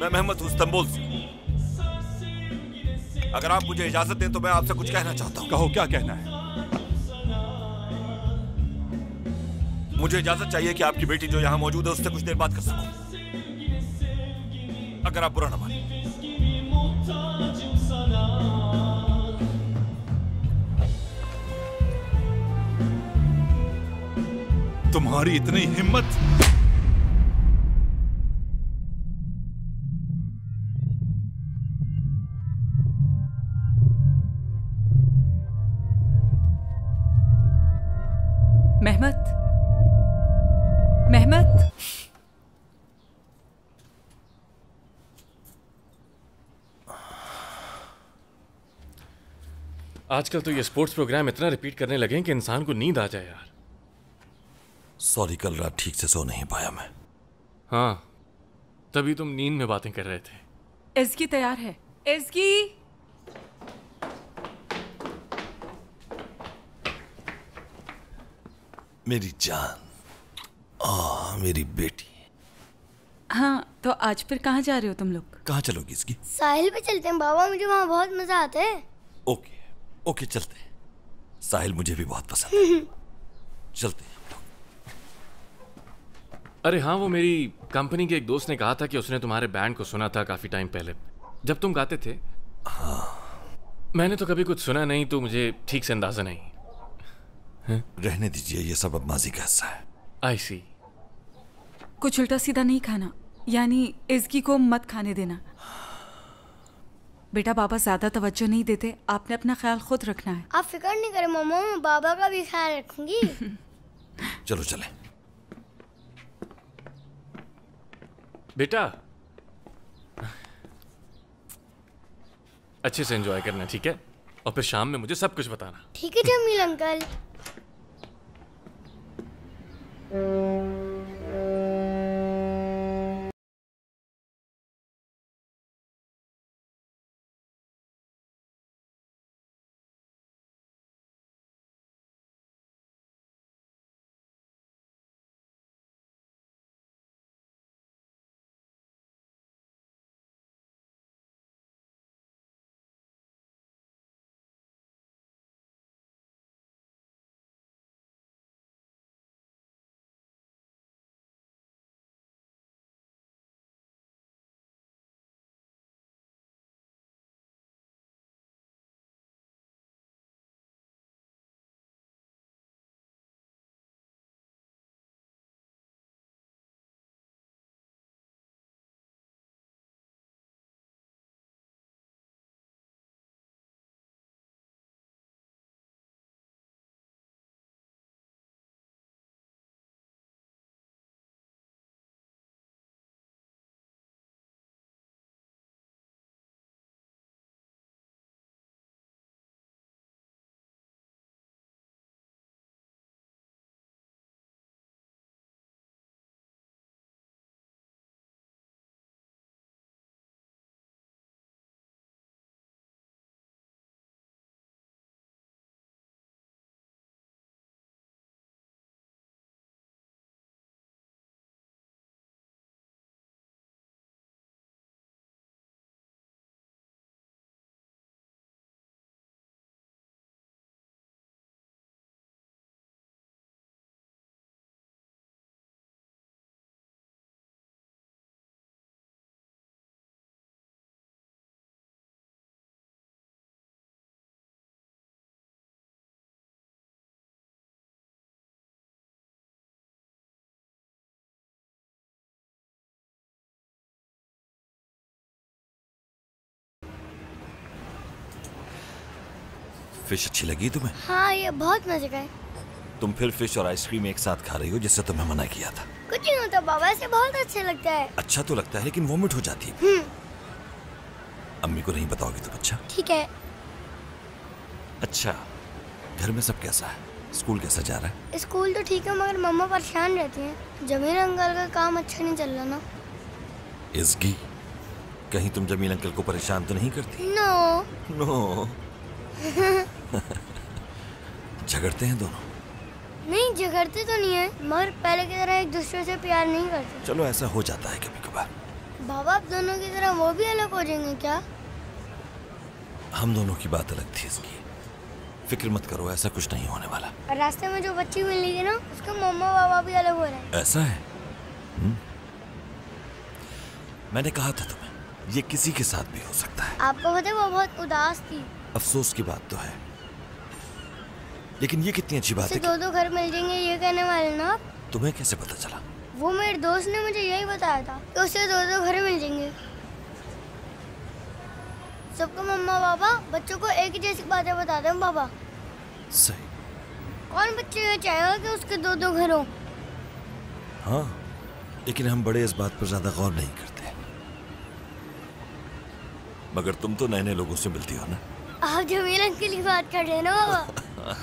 मैं मोहम्मद हूँ, इस्तांबुल से। अगर आप मुझे इजाजत दें तो मैं आपसे कुछ कहना चाहता हूँ। कहो, क्या कहना है? मुझे इजाजत चाहिए कि आपकी बेटी जो यहाँ मौजूद है उससे कुछ देर बात कर सकूं, अगर आप बुरा न माने। तुम्हारी इतनी हिम्मत! मेहमत, मेहमत, आजकल तो ये स्पोर्ट्स प्रोग्राम इतना रिपीट करने लगे हैं कि इंसान को नींद आ जाए यार। सॉरी, कल रात ठीक से सो नहीं पाया मैं। हाँ, तभी तुम नींद में बातें कर रहे थे। एज़की तैयार है। एज़की, मेरी जान, मेरी बेटी। हाँ, तो आज फिर कहाँ जा रहे हो तुम लोग? कहाँ चलोगी इसकी? साहिल पे चलते हैं बाबा, मुझे वहाँ बहुत मजा आता है। ओके ओके, चलते हैं। साहिल मुझे भी बहुत पसंद है। चलते हैं। अरे हाँ, वो मेरी कंपनी के एक दोस्त ने कहा था कि उसने तुम्हारे बैंड को सुना था काफी टाइम पहले, जब तुम गाते थे। हाँ, मैंने तो कभी कुछ सुना नहीं, तो मुझे ठीक से अंदाजा नहीं है। रहने दीजिए, ये सब अब माजी का हिस्सा है। आई सी। कुछ उल्टा सीधा नहीं खाना, यानी एज़की को मत खाने देना। बेटा, बाबा ज्यादा तवज्जो नहीं देते, आपने अपना ख्याल खुद रखना है। आप फिक्र नहीं करें मम्मा, मैं बाबा का भी ख्याल रखूंगी। चलो चलें। बेटा, अच्छे से एंजॉय करना, ठीक है? और फिर शाम में मुझे सब कुछ बताना। ठीक है जमील अंकल। फिश अच्छी लगी तुम्हें? हाँ, ये बहुत मजे का है। तुम फिर फिश और आइसक्रीम एक साथ खा रही हो, जिससे तुम्हें मना किया था। कुछ नहीं होता बाबा, ऐसे बहुत अच्छा लगता है। अच्छा तो लगता है, लेकिन वॉमिट हो जाती है। अम्मी को नहीं बताओगी तुम? अच्छा ठीक है। अच्छा, घर में सब कैसा है? स्कूल कैसा जा रहा है? स्कूल तो ठीक है, मगर मम्मा परेशान रहती हैं। जमील अंकल का काम अच्छा नहीं चल रहा ना। इज़गी, कहीं तुम जमील अंकल को परेशान तो नहीं करती? No no. झगड़ते हैं दोनों? नहीं, झगड़ते तो नहीं है, मगर पहले की तरह एक दूसरे से प्यार नहीं करते। चलो, ऐसा हो जाता है कभी कभार। बाबा आप दोनों की तरह वो भी अलग हो जाएंगे क्या? हम दोनों की बात अलग थी इसकी। फिक्र मत करो, ऐसा कुछ नहीं होने वाला। और रास्ते में जो बच्ची मिली थी ना, उसके मम्मा पापा भी अलग हो रहे हैं। ऐसा है? मैंने कहा था तुम्हें, ये किसी के साथ भी हो सकता है। आपको पता है वो बहुत उदास थी। अफसोस की बात तो है, लेकिन ये कितनी अच्छी बात है दो दो घर मिल जाएंगे ये कहने वाले ना आप? तुम्हें कैसे पता चला? वो मेरे दोस्त ने मुझे यही बताया था कि उससे दो दो घर मिल जाएंगे। सबको मम्मा पापा बच्चों को एक ही जैसी बातें बताते हैं बाबा। सही। कौन बच्चे ये चाहेगा कि उसके दो दो घर हो? हाँ, लेकिन हम बड़े इस बात पर ज्यादा गौर नहीं करते। मगर तुम तो नए नए लोगों से मिलती हो ना। आप जमील अंकल की बात कर रहे हैं ना बाबा?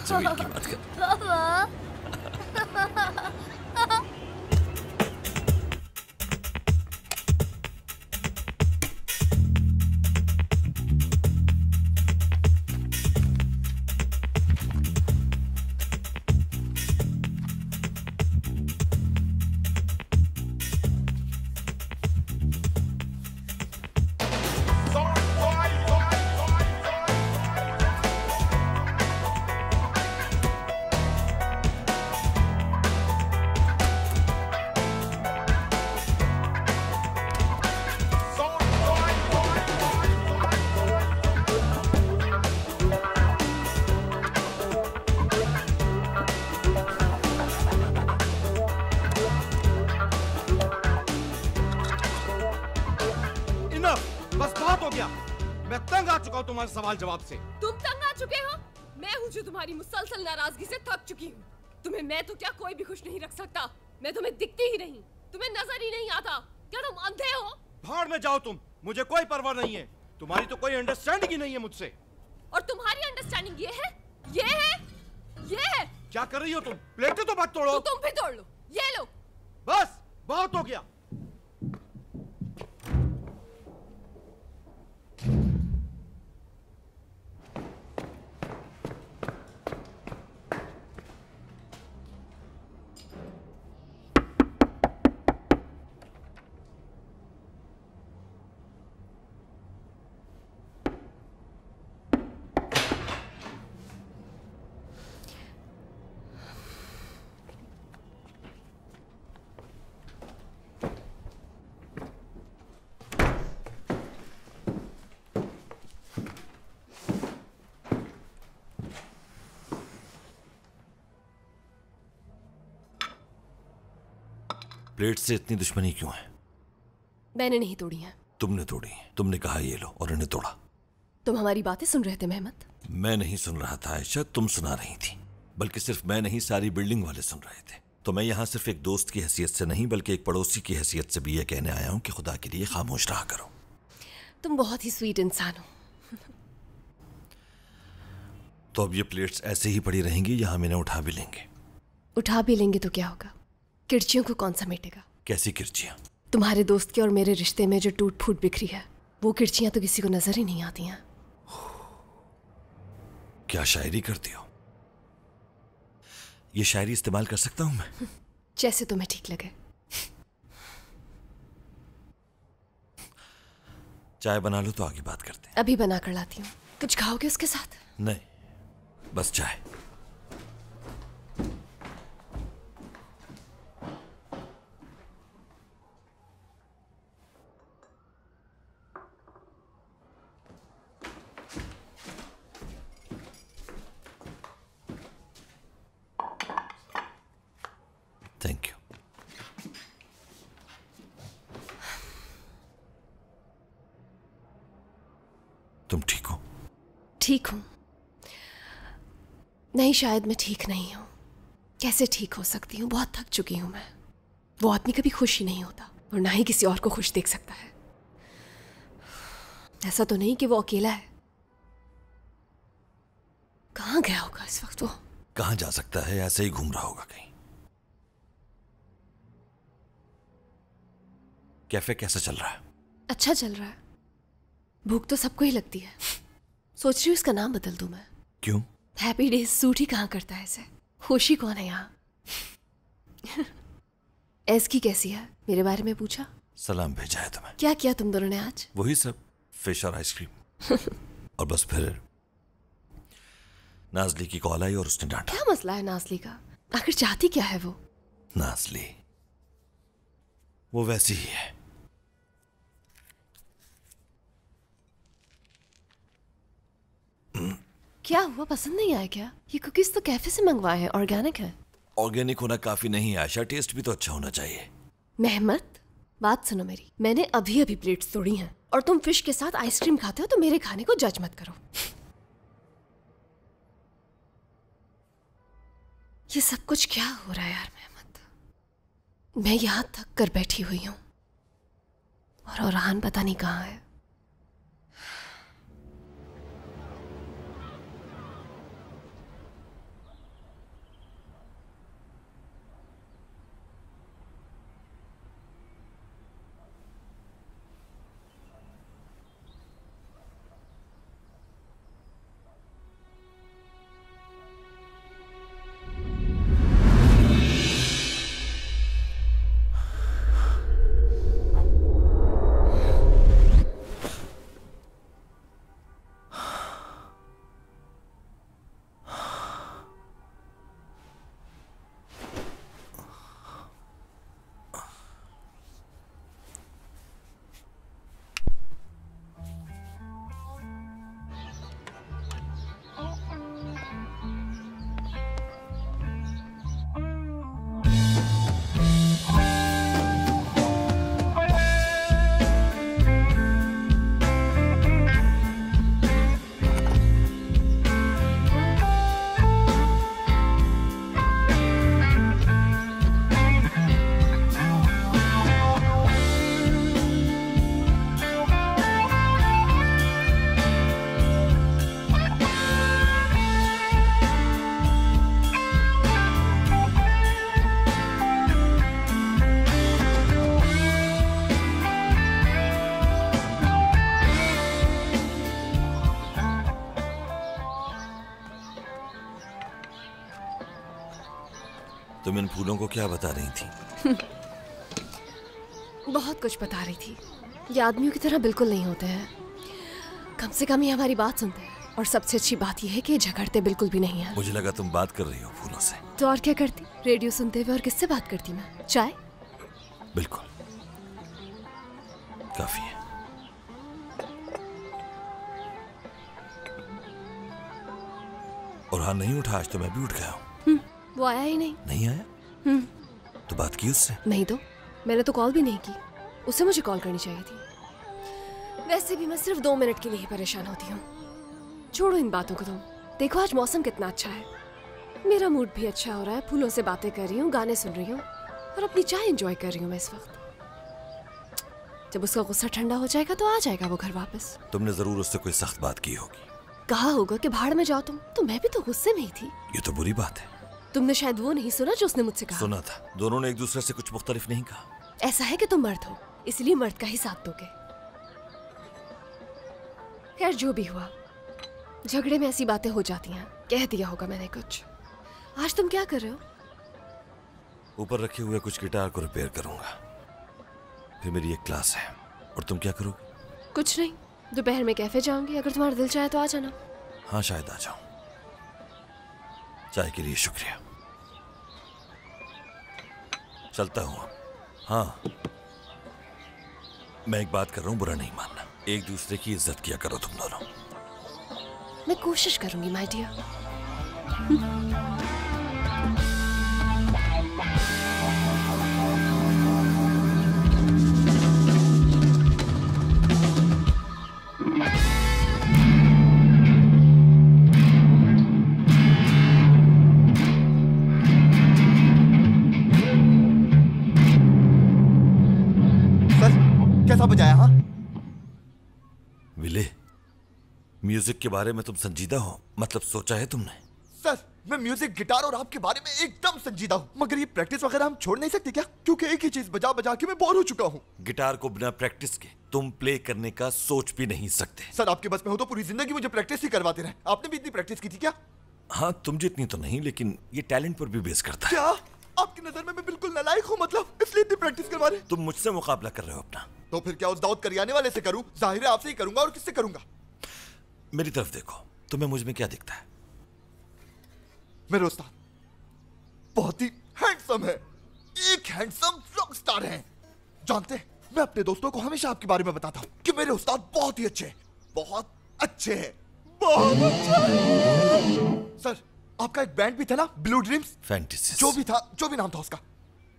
जमील की बात कर। बाबा तुम्हारे सवाल जवाब से। तुम तंग आ चुके हो? मैं हूँ जो तुम्हारी मुसलसल नाराजगी से थक चुकी हूँ। तुम्हें मैं तो क्या कोई भी खुश नहीं रख सकता। मैं तुम्हें दिखती ही नहीं, तुम्हें नजर ही नहीं आता। क्या तुम अंधे हो? भाड़ में जाओ तुम, मुझे कोई परवाह नहीं है। तुम्हारी तो कोई अंडरस्टैंडिंग ही नहीं है मुझसे। और तुम्हारी अंडरस्टैंडिंग ये है, ये है, ये है। क्या कर रही हो तुम? प्लेटें तो मत तोड़ो। तो तुम भी तोड़ लो, ये लो। बस बहुत हो गया। प्लेट से इतनी दुश्मनी क्यों है? मैंने नहीं तोड़ी है। तुमने तोड़ी। तुमने कहा ये लो और इन्हें तोड़ा। तुम हमारी बातें सुन रहे थे मेहमत? मैं नहीं सुन रहा था आयशा, तुम सुना रही थी। बल्कि सिर्फ मैं नहीं, सारी बिल्डिंग वाले सुन रहे थे। तो मैं यहाँ सिर्फ एक दोस्त की हैसियत से नहीं, बल्कि एक पड़ोसी की हैसियत से भी ये कहने आया हूँ कि खुदा के लिए खामोश रहा करो। तुम बहुत ही स्वीट इंसान हो। तो अब ये प्लेट्स ऐसे ही पड़ी रहेंगी या हम इन्हें उठा भी लेंगे? उठा भी लेंगे तो क्या होगा? किरचियों को कौन समेटेगा? कैसी किरचियां? तुम्हारे दोस्त के और मेरे रिश्ते में जो टूट फूट बिखरी है, वो किरचियां तो किसी को नजर ही नहीं आती हैं। क्या शायरी करती हो? ये शायरी इस्तेमाल कर सकता हूं मैं? जैसे तुम्हें ठीक लगे। चाय बना लो तो आगे बात करते हैं। अभी बना कर लाती हूँ। कुछ खाओगे उसके साथ? नहीं, बस चाय। Thank you. तुम ठीक हो? ठीक हूं। नहीं, शायद मैं ठीक नहीं हूं। कैसे ठीक हो सकती हूँ? बहुत थक चुकी हूं मैं। वो आदमी कभी खुश ही नहीं होता और ना ही किसी और को खुश देख सकता है। ऐसा तो नहीं कि वो अकेला है। कहाँ गया होगा इस वक्त वो? कहाँ जा सकता है? ऐसे ही घूम रहा होगा कहीं। कैफे कैसा चल रहा है? अच्छा चल रहा है। भूख तो सबको ही लगती है। सोच रही हूँ इसका नाम बदल दूं मैं। क्यों? हैप्पी डेज सूट ही कहाँ करता है इसे। खुशी कौन है यहाँ? एस की कैसी है? मेरे बारे में पूछा? सलाम भेजा है तुम्हें। क्या किया तुम दोनों ने आज? वही सब, फिश और आइसक्रीम। और बस फिर नाजली की कॉल आई और उसने डांटा। क्या मसला है नाजली का? आखिर चाहती क्या है वो? नाजली वो वैसी ही है। क्या हुआ, पसंद नहीं आया क्या? ये कुकीज तो कैफे से मंगवाए हैं, ऑर्गेनिक है। ऑर्गेनिक होना काफी नहीं है आयशा, टेस्ट भी तो अच्छा होना चाहिए। मेहमत, बात सुनो मेरी, मैंने अभी अभी प्लेट्स तोड़ी हैं और तुम फिश के साथ आइसक्रीम खाते हो तो मेरे खाने को जज मत करो। ये सब कुछ क्या हो रहा है यार मेहमत? मैं यहां थक कर बैठी हुई हूं और औरहान पता नहीं कहाँ है। तुम इन फूलों को क्या बता रही थी? बहुत कुछ बता रही थी। ये आदमियों की तरह बिल्कुल नहीं होते हैं, कम से कम ये हमारी बात सुनते हैं। और सबसे अच्छी बात यह है कि ये झगड़ते बिल्कुल भी नहीं है। मुझे लगा तुम बात कर रही हो फूलों से। तो और क्या करती? रेडियो सुनते हुए और किससे बात करती मैं? चाय? बिल्कुल काफी है। और हाँ नहीं उठा आज तो मैं भी उठ गया हूँ। वो आया ही नहीं। नहीं आया? तो बात की उससे? नहीं तो मैंने तो कॉल भी नहीं की। उसे मुझे कॉल करनी चाहिए थी। वैसे भी मैं सिर्फ 2 मिनट के लिए ही परेशान होती हूँ। छोड़ो इन बातों को तुम। देखो आज मौसम कितना अच्छा है, मेरा मूड भी अच्छा हो रहा है। फूलों से बातें कर रही हूँ, गाने सुन रही हूँ और अपनी चाय एंजॉय कर रही हूँ मैं इस वक्त। जब उसका गुस्सा ठंडा हो जाएगा तो आ जाएगा वो घर वापस। तुमने जरूर उससे कोई सख्त बात की होगी। कहा होगा कि भाड़ में जाओ तुम, तो मैं भी तो गुस्से में ही थी। ये तो बुरी बात है। तुमने शायद वो नहीं सुना जो उसने मुझसे कहा। सुना था। दोनों ने एक दूसरे से कुछ मुख्तलिफ नहीं कहा। ऐसा है कि तुम मर्द हो, इसलिए मर्द का ही साथ दोगे। खैर जो भी हुआ, झगड़े में ऐसी बातें हो जाती हैं। कह दिया होगा मैंने कुछ। आज तुम क्या कर रहे हो? ऊपर रखे हुए कुछ गिटार को रिपेयर करूंगा। फिर मेरी एक क्लास है। और तुम क्या करोगे? कुछ नहीं, दोपहर में कैफे जाऊंगी। अगर तुम्हारा दिल चाहे तो आ जाना। हाँ शायद आ जाऊं। चाय के लिए शुक्रिया। चलता हूं। हाँ मैं एक बात कर रहा हूं, बुरा नहीं मानना। एक दूसरे की इज्जत किया करो तुम दोनों। मैं कोशिश करूंगी माय डियर। कैसा बजाया? हाँ विले, म्यूजिक के बारे में तुम संजीदा हो? मतलब सोचा है तुमने? सर मैं म्यूजिक, गिटार और आपके बारे में एकदम संजीदा हूँ। मगर ये प्रैक्टिस वगैरह हम छोड़ नहीं सकते क्या? क्योंकि एक ही चीज बजा बजा के मैं बोर हो चुका हूँ। गिटार को बिना प्रैक्टिस के तुम प्ले करने का सोच भी नहीं सकते। सर आपके बस में हो तो पूरी जिंदगी मुझे प्रैक्टिस ही करवाते रहे। आपने भी इतनी प्रैक्टिस की थी क्या? हाँ तुम जितनी तो नहीं, लेकिन ये टैलेंट पर भी बेस करता है। क्या? आपकी नजर में मैं बिल्कुल नालायक हूँ, मतलब इसलिए इतनी प्रैक्टिस करवा रहे। तुम मुझसे मुकाबला कर रहे हो अपना। तो फिर क्या उस दाऊद करियाने वाले से करूं? जाहिर है आपसे ही करूंगा, और किससे करूंगा? मेरी तरफ देखो, तुम्हें मुझ में क्या दिखता है? मेरे उस्ताद बहुत ही हैंडसम है, एक हैंडसम रॉक स्टार हैं। जानते हैं, मैं अपने दोस्तों को हमेशा आपके बारे में बताता हूँ कि मेरे उस्ताद बहुत ही अच्छे हैं, बहुत अच्छे हैं, बहुत अच्छे हैं। सर, आपका एक बैंड भी था ना, ब्लू ड्रीम्स? फैंटेसीज। जो भी नाम था उसका।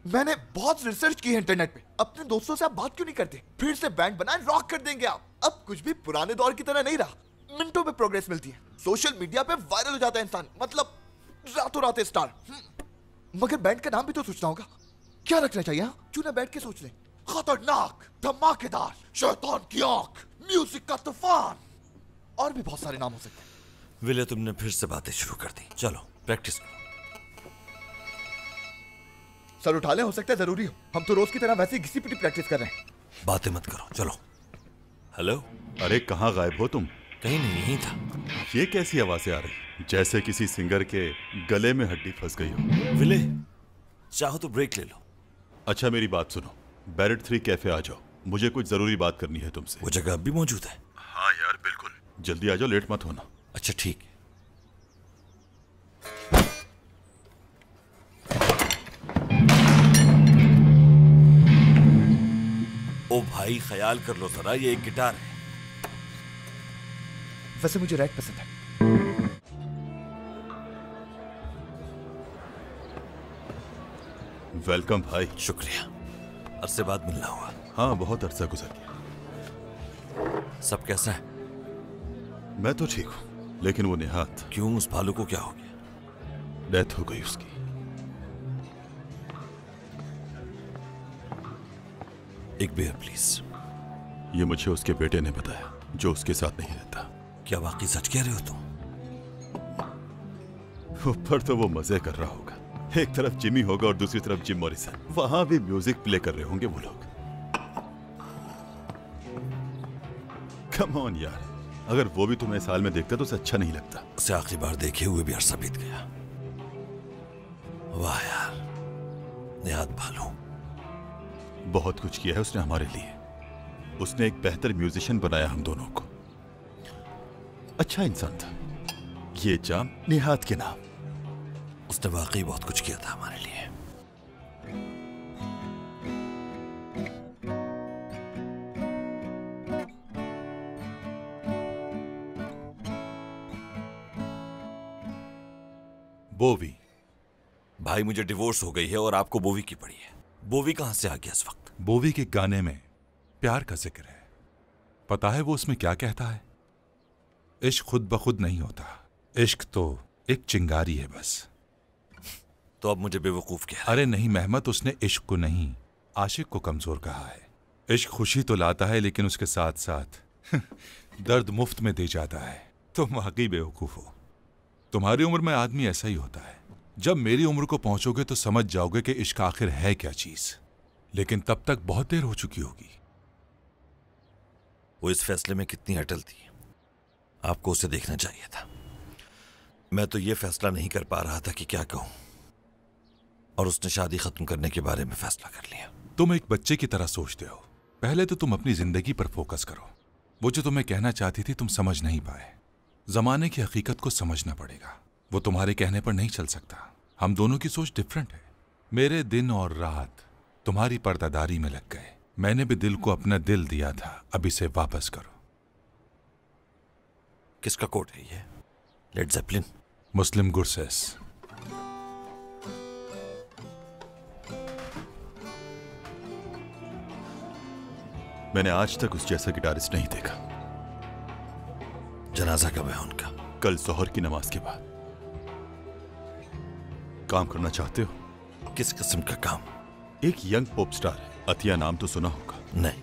मैंने बहुत रिसर्च की है इंटरनेट पे। अपने दोस्तों से आप बात क्यों नहीं करते? फिर से बैंड बनाए, रॉक कर देंगे आप। अब कुछ भी पुराने दौर की तरह नहीं रहा, मिनटों में प्रोग्रेस मिलती है, सोशल मीडिया पे वायरल हो जाता है इंसान, मतलब रातों रात स्टार। मगर बैंड का नाम भी तो सोचना होगा, क्या रखना चाहिए? क्यों ना बैठ के सोच ले। खतरनाक, धमाकेदार, शैतान की आंख, म्यूजिक का तूफान, और भी बहुत सारे नाम हो सकते हैं। विले, तुमने फिर से बातें शुरू कर दी। चलो प्रैक्टिस करो। सर उठा ले, हो सकता है जरूरी हो। हम तो रोज की तरह वैसे ही घिसी पिटी प्रैक्टिस कर रहे हैं। बातें मत करो, चलो। हेलो। अरे कहाँ गायब हो तुम? कहीं नहीं, यहीं था। ये कैसी आवाजें आ रही? जैसे किसी सिंगर के गले में हड्डी फंस गई हो। विले, चाहो तो ब्रेक ले लो। अच्छा मेरी बात सुनो, बैरेट 3 कैफे आ जाओ, मुझे कुछ जरूरी बात करनी है तुमसे। वो जगह अब भी मौजूद है? हाँ यार बिल्कुल, जल्दी आ जाओ, लेट मत होना। अच्छा ठीक है। ओ भाई, ख्याल कर लो जरा, ये एक गिटार है। वैसे मुझे रैक पसंद है। वेलकम भाई। शुक्रिया, अरसे बाद मिलना हुआ। हाँ, बहुत अरसा गुजर गया। सब कैसा है? मैं तो ठीक हूँ, लेकिन वो निहात। क्यों, उस भालू को क्या हो गया? डेथ हो गई उसकी। एक बियर प्लीज। ये मुझे उसके बेटे ने बताया, जो उसके साथ नहीं रहता। क्या वाकई सच कह रहे हो तुम? ऊपर तो वो मजे कर रहा होगा, एक तरफ जिमी होगा और दूसरी तरफ जिम मॉरिसन, वहां भी म्यूजिक प्ले कर रहे होंगे वो लोग। कम ऑन यार, अगर वो भी तुम्हें साल में देखता तो उसे अच्छा नहीं लगता। उसे आखिरी बार देखे हुए भी अरसा बीत गया। वाह यार, निहात भालू। बहुत कुछ किया है उसने हमारे लिए। उसने एक बेहतर म्यूजिशियन बनाया हम दोनों को। अच्छा इंसान था। ये जाम निहात के नाम। उसने वाकई बहुत कुछ किया था हमारे लिए। बोवी। भाई, मुझे डिवोर्स हो गई है और आपको बोवी की पड़ी है। बोवी कहां से आ गया इस वक्त? बोवी के गाने में प्यार का जिक्र है। पता है वो उसमें क्या कहता है? इश्क खुद ब खुद नहीं होता, इश्क तो एक चिंगारी है बस। तो अब मुझे बेवकूफ कह रहा है? अरे नहीं मेहमत, उसने इश्क को नहीं, आशिक को कमजोर कहा है। इश्क खुशी तो लाता है, लेकिन उसके साथ साथ दर्द मुफ्त में दे जाता है। तुम वाकई बेवकूफ हो। तुम्हारी उम्र में आदमी ऐसा ही होता है। जब मेरी उम्र को पहुंचोगे तो समझ जाओगे कि इश्क आखिर है क्या चीज, लेकिन तब तक बहुत देर हो चुकी होगी। वो इस फैसले में कितनी अटल थी, आपको उसे देखना चाहिए था। मैं तो ये फैसला नहीं कर पा रहा था कि क्या कहूं, और उसने शादी खत्म करने के बारे में फैसला कर लिया। तुम एक बच्चे की तरह सोचते हो। पहले तो तुम अपनी जिंदगी पर फोकस करो। वो जो तुम्हें कहना चाहती थी तुम समझ नहीं पाए। जमाने की हकीकत को समझना पड़ेगा। वो तुम्हारे कहने पर नहीं चल सकता। हम दोनों की सोच डिफरेंट है। मेरे दिन और रात तुम्हारी पर्दादारी में लग गए। मैंने भी दिल को अपना दिल दिया था, अब इसे वापस करो। किसका कोट है ये? लेड ज़ेपलिन? मुस्लिम गुरसेस। मैंने आज तक उस जैसा गिटारिस्ट नहीं देखा। जनाजा कब है उनका? कल जोहर की नमाज के बाद। काम करना चाहते हो? किस किस्म का काम? एक यंग पॉप स्टार है, अतिया नाम तो सुना होगा। नहीं।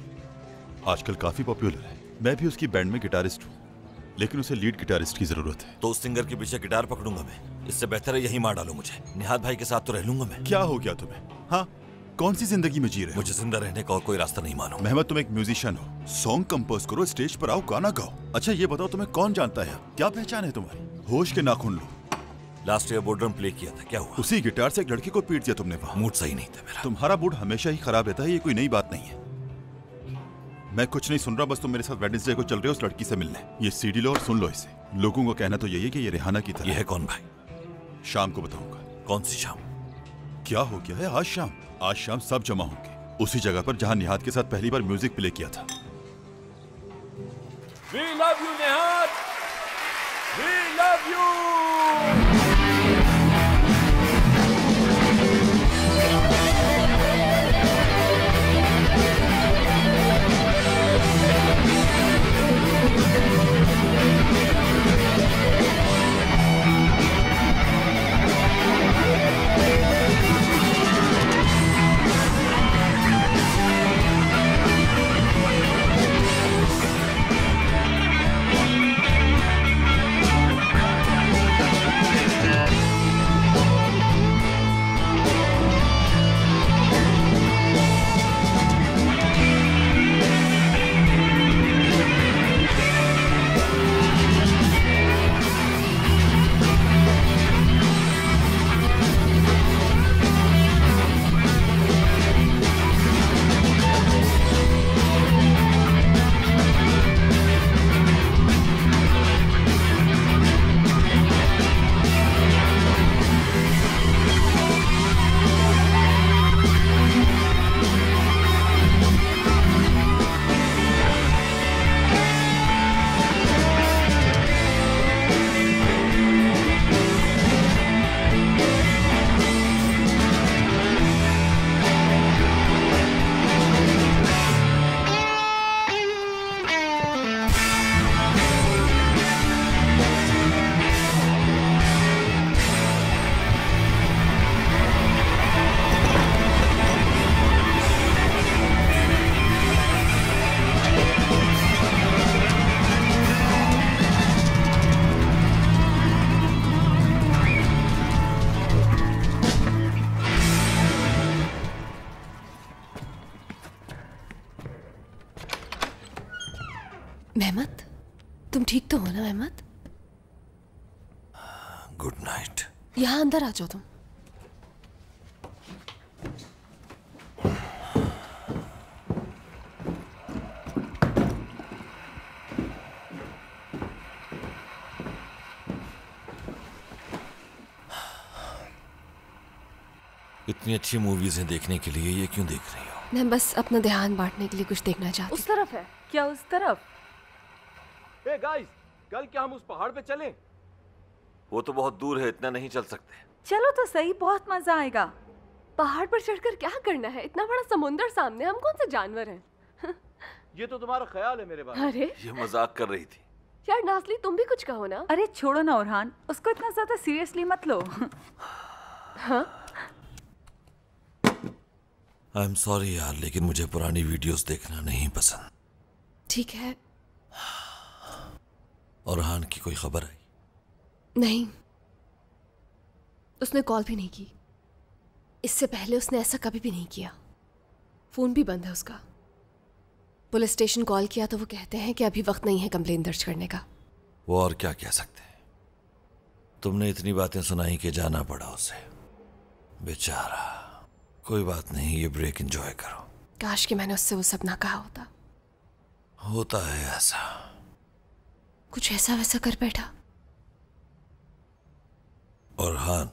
आजकल काफी पॉपुलर है। मैं भी उसकी बैंड में गिटारिस्ट हूँ, लेकिन उसे लीड गिटारिस्ट की जरूरत है। तो उस सिंगर के पीछे गिटार पकड़ूंगा मैं। इससे बेहतर है यहीं मार डालो मुझे। निहात भाई के साथ तो रह लूंगा मैं। क्या हो गया तुम्हें? हाँ, कौन सी जिंदगी में जी रहे हो? मुझे जिंदा रहने का और कोई रास्ता नहीं मानो। मेहमत, तुम एक म्यूजिशियन हो, सॉन्ग कंपोज करो, स्टेज पर आओ, गाना गाओ। अच्छा ये बताओ, तुम्हें कौन जानता है? क्या पहचान है तुम्हारी? होश के नाखून लो। Last year board drum play किया था, क्या हुआ? उसी गिटार से एक लड़की को पीट दिया तुमने वहां। मूड सही नहीं था मेरा। तुम्हारा मूड हमेशा ही खराब रहता है, ये कोई नई बात नहीं है। मैं कुछ नहीं सुन रहा, बस तुम मेरे साथ वेडनेसडे को चल रहे हो उस लड़की से मिलने। ये सीडी लो और सुन लो इसे। लोगों का कहना तो यही है कि ये रेहाना की तरह। ये है कौन भाई? शाम को बताऊंगा। कौन सी शाम? क्या हो गया है? आज शाम। आज शाम सब जमा होंगे उसी जगह पर जहां निहाद के साथ पहली बार म्यूजिक प्ले किया था। We love you, निहाद। We love you। मेहमत, तुम ठीक तो हो ना मेहमत? Good night. यहाँ अंदर आ जाओ तुम। इतनी अच्छी मूवीज हैं देखने के लिए, ये क्यों देख रही हो? मैं बस अपना ध्यान बांटने के लिए कुछ देखना चाहती हूँ। उस तरफ है क्या? उस तरफ? Hey guys, कल क्या हम उस पहाड़ पे चलें? वो तो बहुत दूर है, इतना नहीं चल सकते। चलो तो सही, बहुत मजा आएगा। पहाड़ पर चढ़कर क्या करना है? इतना बड़ा समुंदर सामने, हम कौन से जानवर हैं? ये तो तुम्हारा ख्याल है मेरे बारे में। अरे ये मजाक कर रही थी। यार नाज़ली, तुम भी कुछ कहो ना। अरे छोड़ो ना ओरहान, उसको इतना ज्यादा सीरियसली मत लो। हाँ? आई एम सॉरी यार, लेकिन मुझे पुरानी वीडियोस देखना नहीं पसंद। ठीक है। ओरहान की कोई खबर आई? नहीं, उसने कॉल भी नहीं की। इससे पहले उसने ऐसा कभी भी नहीं किया। फोन भी बंद है उसका। पुलिस स्टेशन कॉल किया तो वो कहते हैं कि अभी वक्त नहीं है कंप्लेन दर्ज करने का। वो और क्या कह सकते हैं? तुमने इतनी बातें सुनाई कि जाना पड़ा उसे। बेचारा। कोई बात नहीं, ये ब्रेक एंजॉय करो। काश कि मैंने उससे वो सब ना कहा होता। होता है ऐसा। कुछ ऐसा वैसा कर बैठा। ओरहान,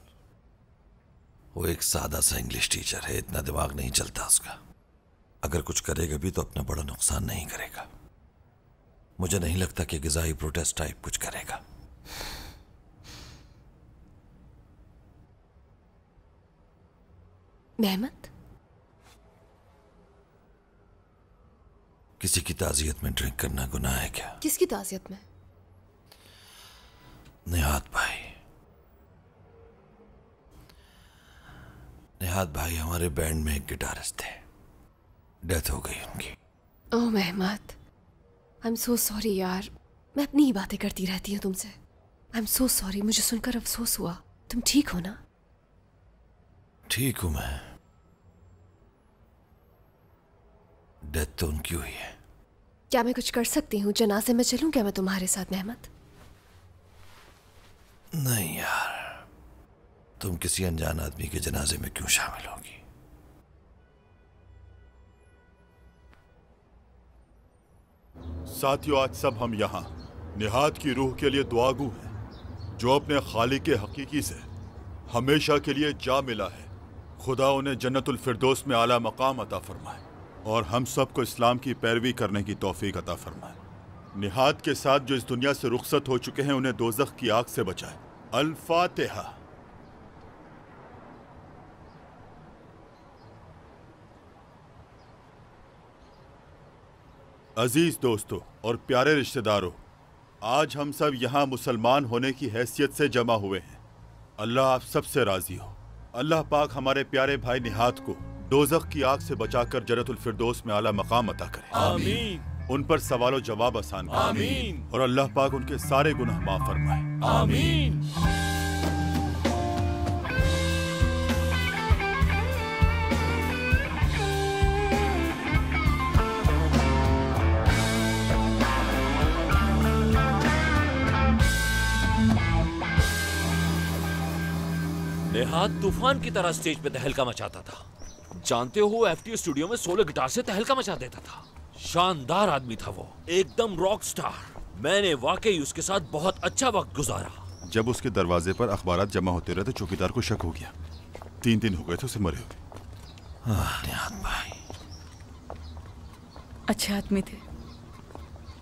वो एक सादा सा इंग्लिश टीचर है, इतना दिमाग नहीं चलता उसका। अगर कुछ करेगा भी तो अपना बड़ा नुकसान नहीं करेगा। मुझे नहीं लगता कि गिजाई प्रोटेस्ट टाइप कुछ करेगा। मेहमत, किसी की ताजियत में ड्रिंक करना गुनाह है क्या? किसकी ताजियत में? निहाद भाई। निहाद भाई हमारे बैंड में एक गिटारिस्ट थे, डेथ हो गई उनकी। ओह मेहमत, आई एम सो सॉरी यार। मैं अपनी ही बातें करती रहती हूँ तुमसे। आई एम सो सॉरी, मुझे सुनकर अफसोस हुआ। तुम ठीक हो ना? ठीक हूं मैं। डेथ तो उनकी हुई है। क्या मैं कुछ कर सकती हूँ? जनाजे में चलूं क्या मैं तुम्हारे साथ मेहमत? नहीं यार, तुम किसी अनजान आदमी के जनाजे में क्यों शामिल होगी? साथियों, आज सब हम यहाँ निहाद की रूह के लिए दुआगू हैं, जो अपने खालिक हकीकी से हमेशा के लिए जा मिला है। खुदा उन्हें जन्नतुल फिरदौस में आला मकाम अता फरमाए और हम सबको इस्लाम की पैरवी करने की तौफीक अता फरमाए। निहाद के साथ जो इस दुनिया से रुखसत हो चुके हैं, उन्हें दोज़ख की आग से बचाए। अल फातिहा। अजीज दोस्तों और प्यारे रिश्तेदारों, आज हम सब यहाँ मुसलमान होने की हैसियत से जमा हुए हैं। अल्लाह आप सबसे राजी हो। अल्लाह पाक हमारे प्यारे भाई निहाद को दोज़ख की आग से बचाकर जन्नतुल फिरदौस में आला मकाम अता करे। आमीन। उन पर सवाल और जवाब आसान करे। आमीन। और अल्लाह पाक उनके सारे गुनाह माफ फरमाए। आमीन। निहाद तूफान की तरह स्टेज पे तहलका मचाता था। जानते हो, एफटी स्टूडियो में सोलो गिटार से तहलका मचा देता था। शानदार आदमी था वो, एकदम रॉक स्टार। मैंने वाकई उसके साथ बहुत अच्छा वक्त गुजारा। जब उसके दरवाजे पर अखबारात जमा होते रहे तो चौकीदार को शक हो गया। 3 दिन हो गए थे उसे मरे हुए। निहाद भाई अच्छे आदमी थे।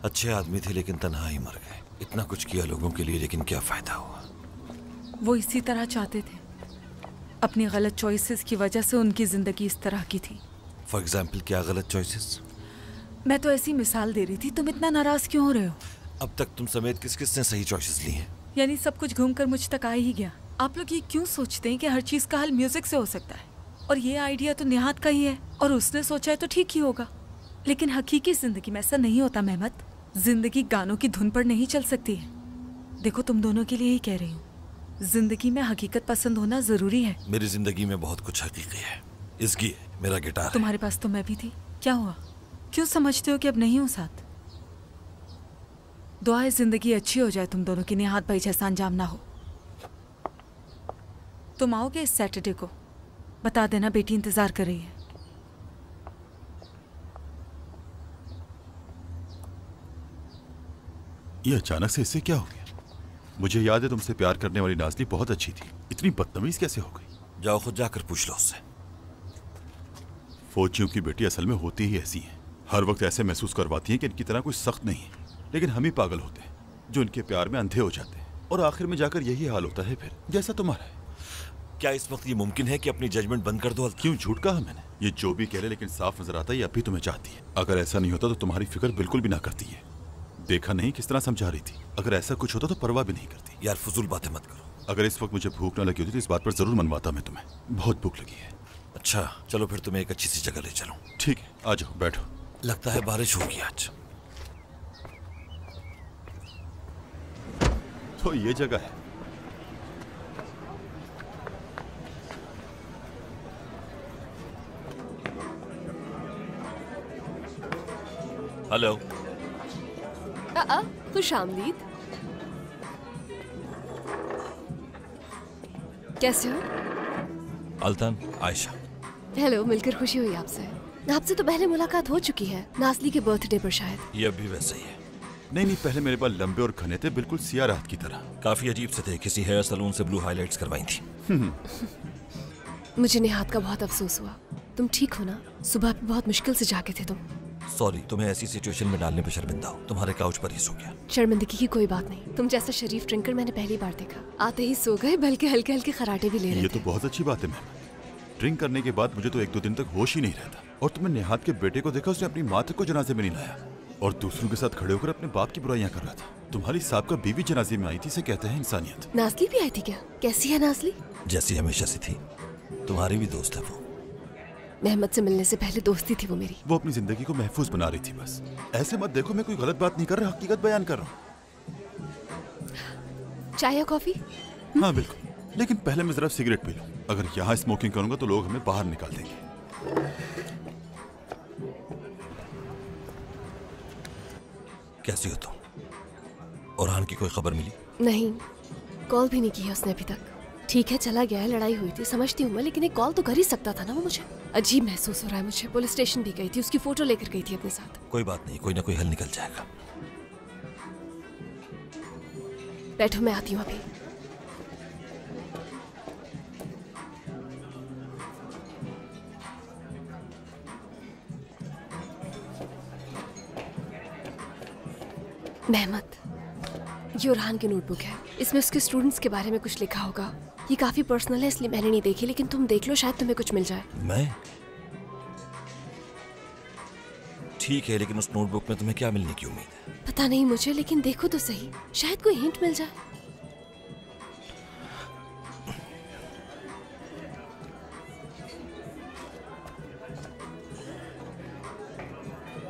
अच्छे आदमी थे लेकिन तन्हा ही मर गए। इतना कुछ किया लोगों के लिए, लेकिन क्या फायदा हुआ? वो इसी तरह चाहते थे। अपनी गलत चॉइसेस की वजह से उनकी जिंदगी इस तरह की थी। फॉर एग्जाम्पल, क्या गलत चॉइसेस? मैं तो ऐसी मिसाल दे रही थी। तुम इतना नाराज क्यों हो रहे हो? अब तक तुम समेत किस किस ने सही चॉइसेस ली हैं? यानी सब कुछ घूमकर मुझ तक आ ही गया। आप लोग ये क्यों सोचते हैं कि हर चीज का हल म्यूजिक से हो सकता है? और ये आइडिया तो निहाद का ही है और उसने सोचा है तो ठीक ही होगा। लेकिन हकीकी जिंदगी में ऐसा नहीं होता मेहमत। जिंदगी गानों की धुन पर नहीं चल सकती है। देखो, तुम दोनों के लिए ही कह रही हूँ। जिंदगी में हकीकत पसंद होना जरूरी है। मेरी जिंदगी में बहुत कुछ हकीकी है। इसकी है, मेरा गिटार तुम्हारे पास तो मैं भी थी। क्या हुआ? क्यों समझते हो कि अब नहीं हूँ साथ? दुआ है जिंदगी अच्छी हो जाए तुम दोनों की, निहाद भाई जैसा अंजाम ना हो। तुम आओगे इस सैटरडे को? बता देना, बेटी इंतजार कर रही है। ये अचानक से इससे क्या हो गया? मुझे याद है तुमसे प्यार करने वाली नाज़ली बहुत अच्छी थी। इतनी बदतमीज कैसे हो गई? जाओ खुद जाकर पूछ लो उससे। फौजियों की बेटी असल में होती ही ऐसी हैं। हर वक्त ऐसे महसूस करवाती हैं कि इनकी तरह कोई सख्त नहीं है। लेकिन हम ही पागल होते हैं जो इनके प्यार में अंधे हो जाते हैं, और आखिर में जाकर यही हाल होता है फिर, जैसा तुम्हारा है। क्या इस वक्त ये मुमकिन है कि अपनी जजमेंट बंद कर दो? क्यों झूठ कहा मैंने? ये जो भी कह रहे, लेकिन साफ नजर आता है ये अभी तुम्हें चाहती है। अगर ऐसा नहीं होता तो तुम्हारी फिक्र बिल्कुल भी ना करती है। देखा नहीं किस तरह समझा रही थी। अगर ऐसा कुछ होता तो परवाह भी नहीं करती। यार फजूल बातें मत करो। अगर इस वक्त मुझे भूख ना लगी होती तो इस बात पर जरूर मनवाता मैं तुम्हें। बहुत भूख लगी है। अच्छा चलो फिर तुम्हें एक अच्छी सी जगह ले चलूं। ठीक है, आ जाओ, बैठो। लगता है बारिश होगी आज। तो ये जगह है। हेलो। खुश आमदीद। कैसे हो? अल्तान, आयशा। हेलो, मिलकर खुशी हुई आपसे। आपसे तो पहले मुलाकात हो चुकी है, नाज़ली के बर्थडे पर शायद। ये अभी वैसे ही है। नहीं, पहले मेरे बाल लंबे और घने थे, बिल्कुल सिया रात की तरह। काफी अजीब से थे। किसी हेयर सलून से ब्लू हाइलाइट्स करवाई थी। मुझे निहाद का बहुत अफसोस हुआ। तुम ठीक हो ना? सुबह भी बहुत मुश्किल से जागे थे तुम। सॉरी, तुम्हें ऐसी सिचुएशन में डालने पे शर्मिंदा हूँ। तुम्हारे काउच पर ही सो गया। शर्मिंदगी की कोई बात नहीं। तुम जैसा शरीफ ड्रिंकर मैंने पहली बार देखा। आते ही सो गए, बल्कि हल्के हल्के खराटे भी ले रहे थे। ये तो बहुत अच्छी बात है मैम। ड्रिंक करने के बाद मुझे तो 1-2 दिन तक होश ही नहीं रहता। और तुमने निहाद के बेटे को देखा, उसने अपनी माँ तक को जनाजे में नहीं लाया और दूसरों के साथ खड़े होकर अपने बाप की बुराइयां कर रहा था। तुम्हारी साहब का बीवी जनाजे में आई थी, इसे कहते हैं इंसानियत। नाज़ली भी आई थी क्या? कैसी है नाज़ली? जैसी हमेशा से थी। तुम्हारी भी दोस्त है वो। मेहमत से मिलने से पहले दोस्ती थी वो मेरी। वो अपनी जिंदगी को महफूज बना रही थी बस। ऐसे मत देखो, मैं कोई गलत बात नहीं कर रहा, हकीकत बयान कर रहा हूँ। चाय या कॉफी? हाँ बिल्कुल, लेकिन पहले मैं जरा सिगरेट पी लूं। अगर यहाँ स्मोकिंग करूंगा तो लोग हमें बाहर निकाल देंगे। कैसी हो तुम? औरहान की कोई खबर मिली? नहीं, कॉल भी नहीं की है उसने अभी तक। ठीक है चला गया है, लड़ाई हुई थी समझती हूँ मैं, लेकिन एक कॉल तो कर ही सकता था ना वो मुझे। अजीब महसूस हो रहा है मुझे। पुलिस स्टेशन भी गई थी, उसकी फोटो लेकर गई थी अपने साथ। कोई बात नहीं, कोई ना कोई हल निकल जाएगा। बैठो मैं आती हूँ अभी। मेहमत, ये उरहान की नोटबुक है, इसमें उसके स्टूडेंट्स के बारे में कुछ लिखा होगा। ये काफी पर्सनल है इसलिए मैंने नहीं देखी, लेकिन तुम देख लो शायद तुम्हें कुछ मिल जाए। मैं? ठीक है, लेकिन उस नोटबुक में तुम्हें क्या मिलने की उम्मीद है? पता नहीं मुझे, लेकिन देखो तो सही, शायद कोई हिंट मिल जाए।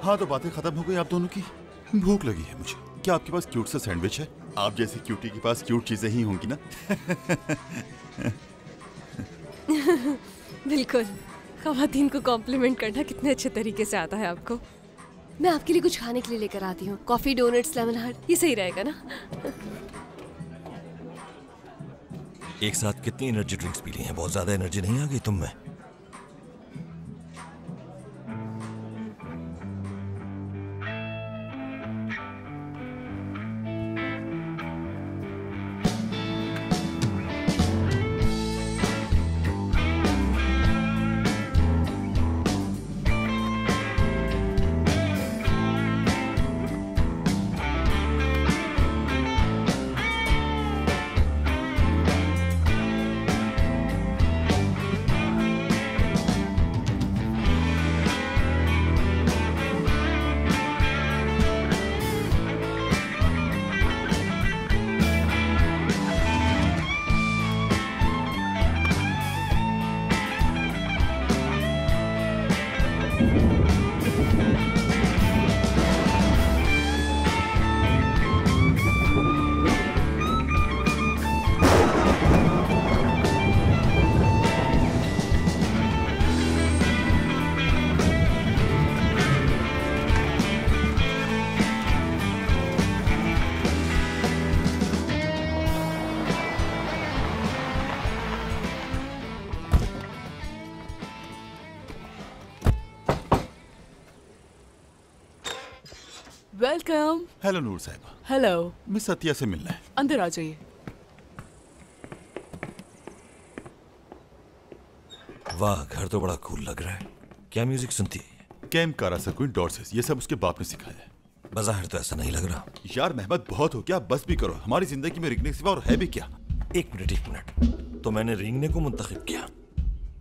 हाँ, तो बातें खत्म हो गई आप दोनों की। भूख लगी है मुझे। क्या आपके पास क्यूट सा सैंडविच है? आप जैसी क्यूटी के पास क्यूट चीजें ही होंगी ना। बिल्कुल, खवातीन को कॉम्प्लीमेंट करना कितने अच्छे तरीके से आता है आपको। मैं आपके लिए कुछ खाने के लिए लेकर आती हूँ। कॉफी, डोनट्स, लेमन हार्ट, ये सही रहेगा ना? एक साथ कितनी एनर्जी ड्रिंक्स पी ली हैं? बहुत ज्यादा एनर्जी नहीं आ गई तुम में? वेलकम। हेलो नूर साहिबा। हेलो। मिस सत्या से मिलना है। अंदर आ जाइए। वाह, घर तो बड़ा कूल लग रहा है। क्या म्यूजिक सुनती है? कैम कारासकुई डॉर्सेस, ये सब उसके बाप ने सिखाया है। बाहर तो ऐसा नहीं लग रहा। यार मेहमत बहुत हो क्या, बस भी करो। हमारी जिंदगी में रिंगने के सिवा और है भी क्या? एक मिनट। तो मैंने रिंगने को मुंतखब किया।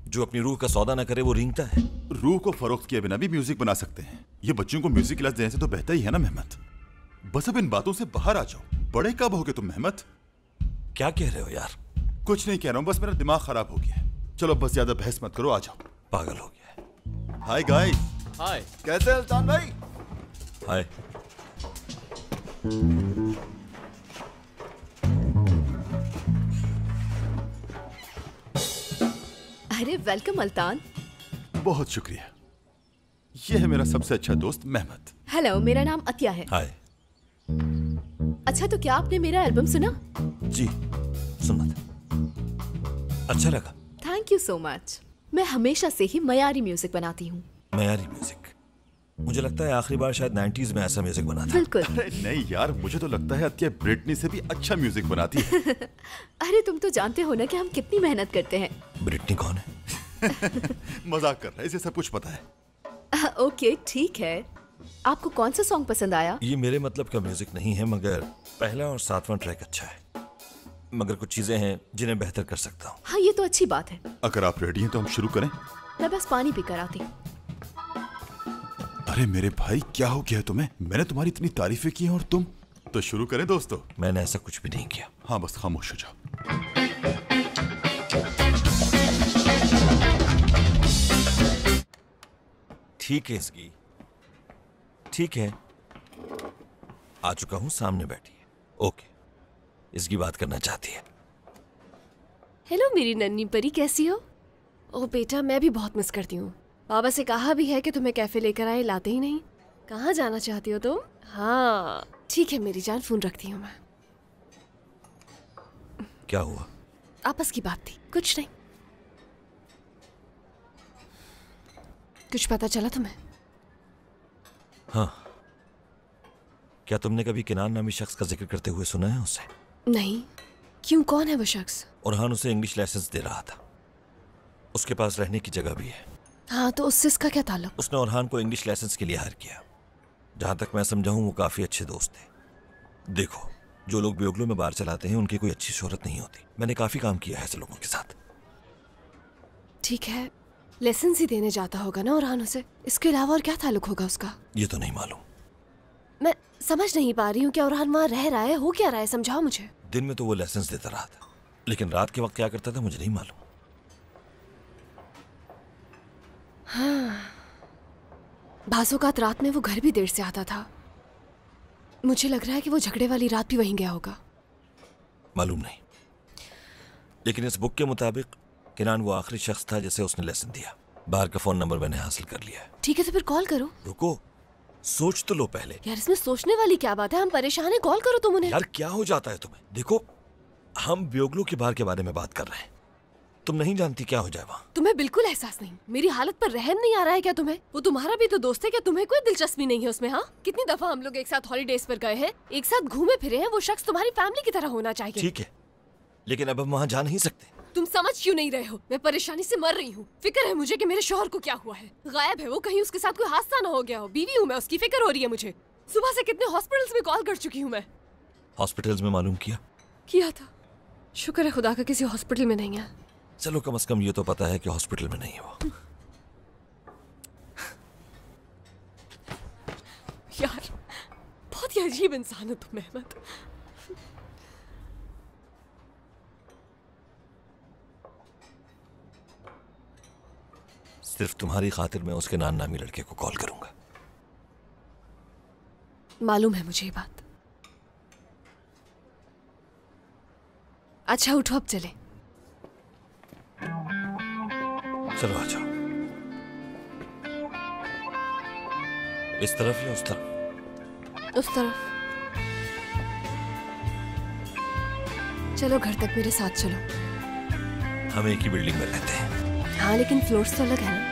जो अपनी रूह का सौदा ना करे वो रिंगता है। रूह को फरोख्त किए बिना भी म्यूजिक बना सकते हैं। ये बच्चों को म्यूजिक क्लास देने से तो बेहतर ही है ना मेहमत। बस अब इन बातों से बाहर आ जाओ। बड़े कब होगे तुम मेहमत? क्या कह रहे हो यार? कुछ नहीं कह रहा हूँ, बस मेरा दिमाग खराब हो गया। चलो बस ज्यादा बहस मत करो, आ जाओ। पागल हो गया। Hi guys. हाय। कैसे अल्तान भाई? हाय। अरे वेलकम अल्तान। बहुत शुक्रिया। ये है मेरा सबसे अच्छा दोस्त मेहमत। हेलो, मेरा नाम अतिया है। हाय। अच्छा, तो क्या आपने मेरा एल्बम सुना? जी सुना था। अच्छा लगा। Thank you so much. मैं हमेशा से ही मयारी म्यूजिक बनाती हूँ। मयारी म्यूजिक? मुझे लगता है आखिरी बार शायद 90s में ऐसा म्यूजिक बना था। बिल्कुल। अरे नहीं यार, मुझे तो लगता है अतिया ब्रिटनी से भी अच्छा म्यूजिक बनाती है। अरे तुम तो जानते हो ना कि हम कितनी मेहनत करते हैं। ब्रिटनी कौन है? मजाक कर रहा है, इसे सब कुछ पता है। ओके ठीक है। आपको कौन सा सॉन्ग पसंद आया? ये मेरे मतलब का म्यूजिक नहीं है, मगर पहला और 7वां ट्रैक अच्छा है। मगर कुछ चीजें हैं जिन्हें बेहतर कर सकता हूँ। हाँ, ये तो अच्छी बात है। अगर आप रेडी हैं तो हम शुरू करें। मैं बस पानी पीकर आती हूँ। अरे मेरे भाई, क्या हो गया तुम्हें? मैंने तुम्हारी इतनी तारीफें की हैं और तुम। तो शुरू करें दोस्तों। मैंने ऐसा कुछ भी नहीं किया। हाँ, बस खामोश हो जाओ। ठीक है इसकी, ठीक है। आ चुका हूं, सामने बैठी है। ओके, इसकी बात करना चाहती है। हेलो मेरी नन्ही परी, कैसी हो? ओह बेटा, मैं भी बहुत मिस करती हूँ। बाबा से कहा भी है कि तुम्हें कैफे लेकर आए, लाते ही नहीं। कहाँ जाना चाहती हो तुम? हाँ ठीक है मेरी जान, फोन रखती हूँ मैं। क्या हुआ? आपस की बात थी, कुछ नहीं। कुछ पता चला तुम्हें? हाँ। क्या तुमने कभी किनान नामी शख्स का जिक्र करते हुए सुना है उसे? नहीं। क्यों, कौन है वो शख्स? ओरहान उसे इंग्लिश लाइसेंस दे रहा था। उसके पास रहने की जगह भी है। हाँ, तो उससे इसका क्या ताल्लुक? उसने ओरहान को इंग्लिश लाइसेंस के लिए हायर किया। जहां तक मैं समझा हूं वो काफी अच्छे दोस्त थे। देखो, जो लोग बेगलों में बार चलाते हैं उनकी कोई अच्छी शोहरत नहीं होती। मैंने काफी काम किया है ऐसे लोगों के साथ। ठीक है, लाइसेंस ही देने जाता होगा ना ओरहान उसे। इसके अलावा और क्या ताल्लुक होगा उसका? ये तो नहीं मालूम। मैं समझ नहीं पा रही हूँ कि ओरहान वहाँ रह रहा है, हो क्या रहा है, समझाओ मुझे। दिन में तो वो लाइसेंस देता रहा था, लेकिन रात के वक्त क्या करता था मुझे नहीं मालूम। हाँ, बाज़ोकात रात में वो घर भी देर से आता था। मुझे लग रहा है कि वो झगड़े वाली रात भी वहीं गया होगा। मालूम नहीं, लेकिन इस बुक के मुताबिक किनान वो आखिरी शख्स था जिसे उसने लेसन दिया। बाहर का फोन नंबर मैंने हासिल कर लिया है। ठीक है, तो फिर कॉल करो। रुको, सोच तो लो पहले। यार, इसमें सोचने वाली क्या बात है? हम परेशान हैं, कॉल करो तुम उन्हें। यार क्या हो जाता है तुम्हें? देखो, हम बेगलों के बार के बारे में बात कर रहे हैं। तुम नहीं जानती क्या हो जाए वहाँ। तुम्हें बिल्कुल एहसास नहीं, मेरी हालत पर रहम नहीं आ रहा है क्या तुम्हें? वो तुम्हारा भी तो दोस्त है, क्या तुम्हें कोई दिलचस्पी नहीं है उसमें? हाँ, कितनी दफा हम लोग एक साथ हॉलीडेज पर गए हैं, एक साथ घूमे फिरे हैं। वो शख्स तुम्हारी फैमिली की तरह होना चाहिए। ठीक है, लेकिन अब हम वहाँ जा नहीं सकते। तुम समझ क्यों नहीं रहे हो? मैं परेशानी से मर रही हूँ। फिक्र है मुझे कि मेरे शौहर को क्या हुआ है। गायब है वो, कहीं उसके साथ कोई हादसा ना हो गया हो। बीवी हूँ मैं, उसकी फिक्र हो रही है मुझे। सुबह से कितने हॉस्पिटल्स में कॉल कर चुकी हूँ मैं। हॉस्पिटल्स में मालूम किया था। शुक्र है खुदा का किसी हॉस्पिटल में नहीं है। चलो, कम से कम ये तो पता है कि हॉस्पिटल में नहीं है वो। यार, बहुत ही अजीब इंसान हो तुम अहमद। सिर्फ तुम्हारी खातिर मैं उसके नान नामी लड़के को कॉल करूंगा। मालूम है मुझे ये बात। अच्छा उठो, अब चले। चलो आ जाओ। इस तरफ या उस तरफ? उस तरफ। चलो घर तक मेरे साथ चलो। हम एक ही बिल्डिंग में रहते हैं। हाँ, लेकिन फ्लोर्स तो अलग है ना।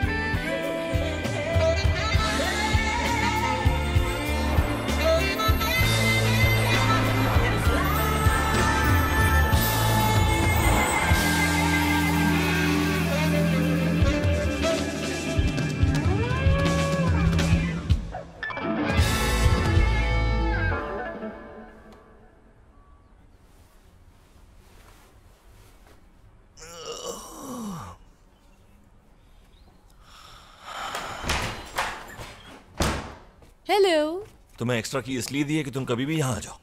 हेलो। तुम्हें एक्स्ट्रा की इसलिए दी है कि तुम कभी भी यहाँ आ जाओ।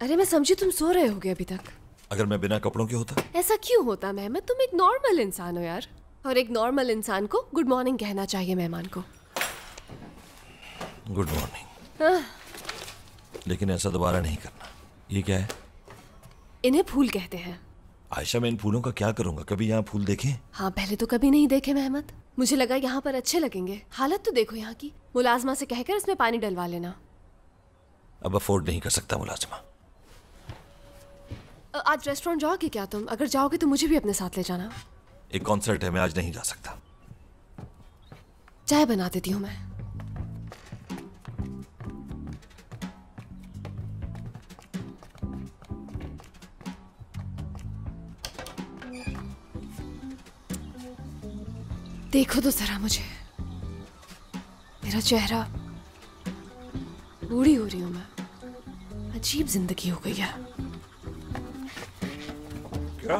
अरे मैं समझी तुम सो रहे होगे अभी तक। अगर मैं बिना कपड़ों के होता? ऐसा क्यों होता मेहमद? तुम एक नॉर्मल इंसान हो यार, और एक नॉर्मल इंसान को गुड मॉर्निंग कहना चाहिए मेहमान को। Good morning. लेकिन ऐसा दोबारा नहीं करना। ये क्या है? इन्हें फूल कहते हैं। आयशा, मैं इन फूलों का क्या करूंगा? कभी यहाँ फूल देखे? हाँ, पहले तो कभी नहीं देखे मेहमद। मुझे लगा यहाँ पर अच्छे लगेंगे। हालत तो देखो यहाँ की। मुलाजमा से कहकर इसमें पानी डलवा लेना। अब अफोर्ड नहीं कर सकता मुलाजमा। आज रेस्टोरेंट जाओगे क्या तुम? अगर जाओगे तो मुझे भी अपने साथ ले जाना। एक कॉन्सर्ट है, मैं आज नहीं जा सकता। चाय बना देती हूँ मैं। देखो तो जरा मुझे, मेरा चेहरा। बूढ़ी हो रही हूं मैं। अजीब जिंदगी हो गई है। क्या?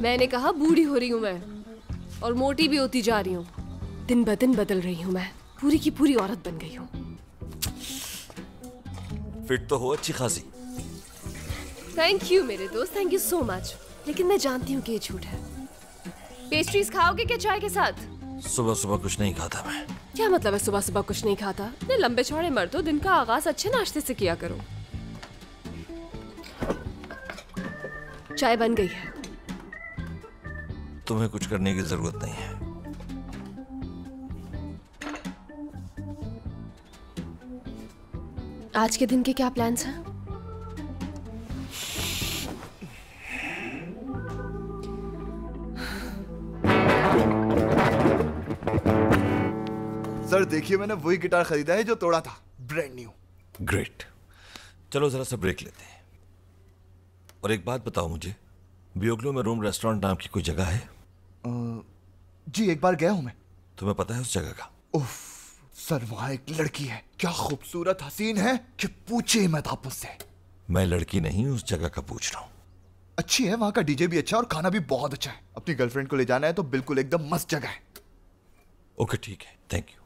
मैंने कहा बूढ़ी हो रही हूं मैं, और मोटी भी होती जा रही हूं। दिन ब दिन बदल रही हूं मैं। पूरी की पूरी औरत बन गई हूं। फिट तो हो अच्छी खासी। थैंक यू मेरे दोस्त, थैंक यू सो मच। लेकिन मैं जानती हूँ कि ये झूठ है। पेस्ट्रीज खाओगे क्या चाय के साथ? सुबह सुबह कुछ नहीं खाता मैं। क्या मतलब है सुबह सुबह कुछ नहीं खाता? इतने लंबे चौड़े मर्द हो, दिन का आगाज अच्छे नाश्ते से किया करो। चाय बन गई है। तुम्हें कुछ करने की जरूरत नहीं है। आज के दिन के क्या प्लान्स हैं? सर देखिए, मैंने वही गिटार खरीदा है जो तोड़ा था, ब्रांड न्यू। ग्रेट। चलो जरा सा ब्रेक लेते हैं। और एक बात बताओ मुझे, बियोग्लो में रूम रेस्टोरेंट नाम की कोई जगह है? जी एक बार गया हूं मैं। तुम्हें पता है उस जगह का? उफ सर, वहां एक लड़की है, क्या खूबसूरत हसीन है कि पूछिए मत आप मुझसे। मैं लड़की नहीं उस जगह का पूछ रहा हूँ। अच्छी है, वहां का डीजे भी अच्छा और खाना भी बहुत अच्छा है। अपनी गर्लफ्रेंड को ले जाना है तो बिल्कुल एकदम मस्त जगह है। ओके ठीक है, थैंक यू।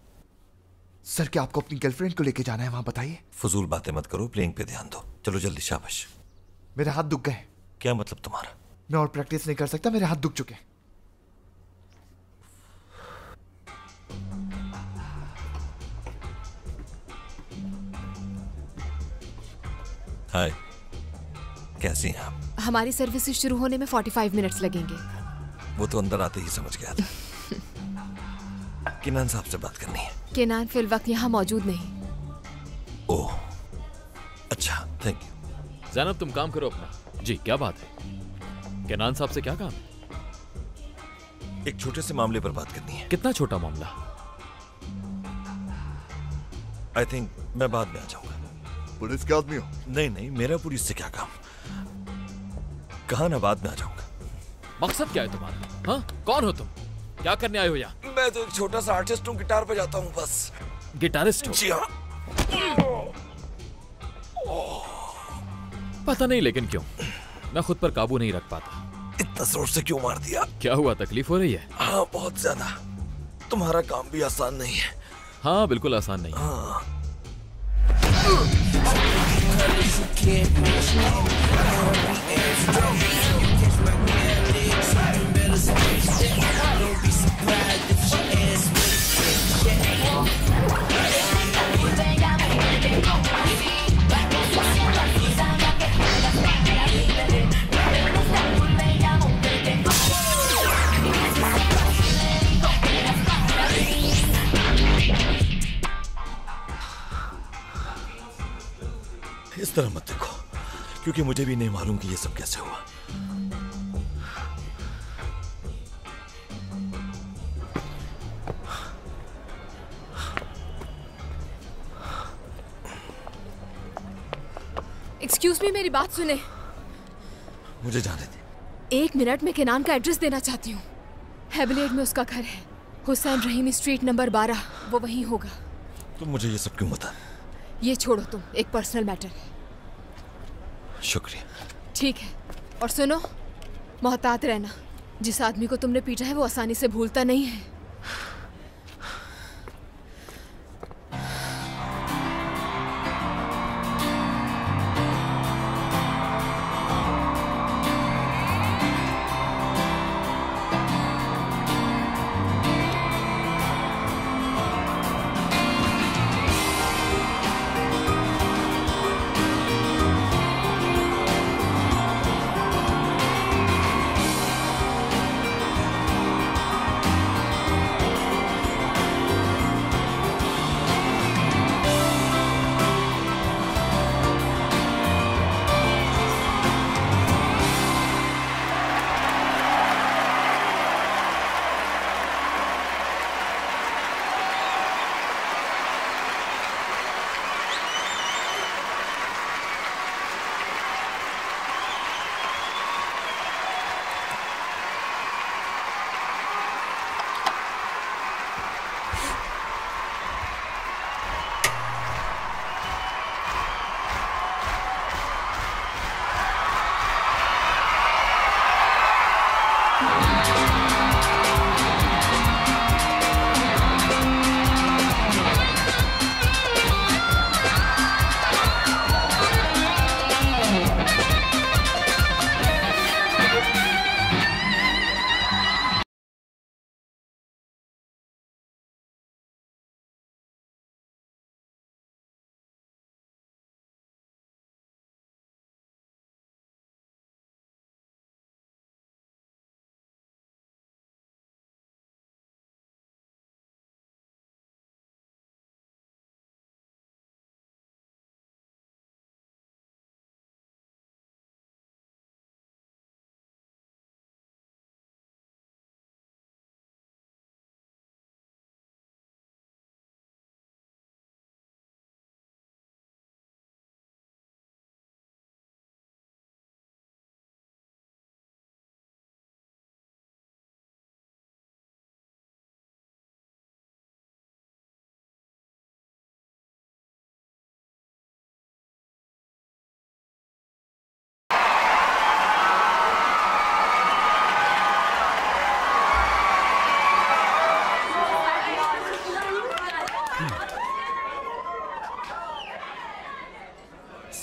सर क्या आपको अपनी गर्लफ्रेंड को लेके जाना है वहां? बताइए। फजूल बातें मत करो, प्लेइंग पे ध्यान दो। चलो जल्दी, शाबाश। मेरे हाथ दुख गए। क्या मतलब तुम्हारा? मैं और प्रैक्टिस नहीं कर सकता, मेरे हाथ दुख चुके। हाय, कैसी हैं आप? हमारी सर्विस शुरू होने में 45 मिनट्स लगेंगे। वो तो अंदर आते ही समझ गया था। किनान साहब से बात करनी है। केनान फिल वक्त यहाँ मौजूद नहीं। ओह अच्छा, थैंक यू। ज़ैनब तुम काम करो अपना। जी क्या बात है? केनान साहब से क्या काम है? एक छोटे से मामले पर बात करनी है। कितना छोटा मामला? आई थिंक मैं बाद में आ जाऊंगा। पुलिस के आदमी हो? नहीं नहीं, मेरा पुलिस से क्या काम। कहा ना, बाद में आ जाऊंगा। मकसद क्या है तुम्हारा? हाँ, कौन हो तुम? क्या करने आए हो यहाँ? मैं तो एक छोटा सा आर्टिस्ट हूँ, गिटार बजाता हूँ बस। गिटारिस्ट हो? जी हाँ। पता नहीं लेकिन क्यों मैं खुद पर काबू नहीं रख पाता। इतना जोर से क्यों मार दिया? क्या हुआ, तकलीफ हो रही है? हाँ बहुत ज्यादा। तुम्हारा काम भी आसान नहीं है। हाँ बिल्कुल आसान नहीं है। हाँ। इस तरह मत देखो, क्योंकि मुझे भी नहीं मालूम कि ये सब कैसे हुआ। एक्सक्यूज मी, मेरी बात सुने। मुझे जाने दे। 1 मिनट में केनान का एड्रेस देना चाहती हूँ। हेबलेट में उसका घर है, हुसैन रहीमी स्ट्रीट नंबर 12, वो वहीं होगा। तुम मुझे ये सब क्यों बता? ये छोड़ो तुम, एक पर्सनल मैटर है। शुक्रिया। ठीक है, और सुनो, मोहतात रहना। जिस आदमी को तुमने पीटा है वो आसानी से भूलता नहीं है।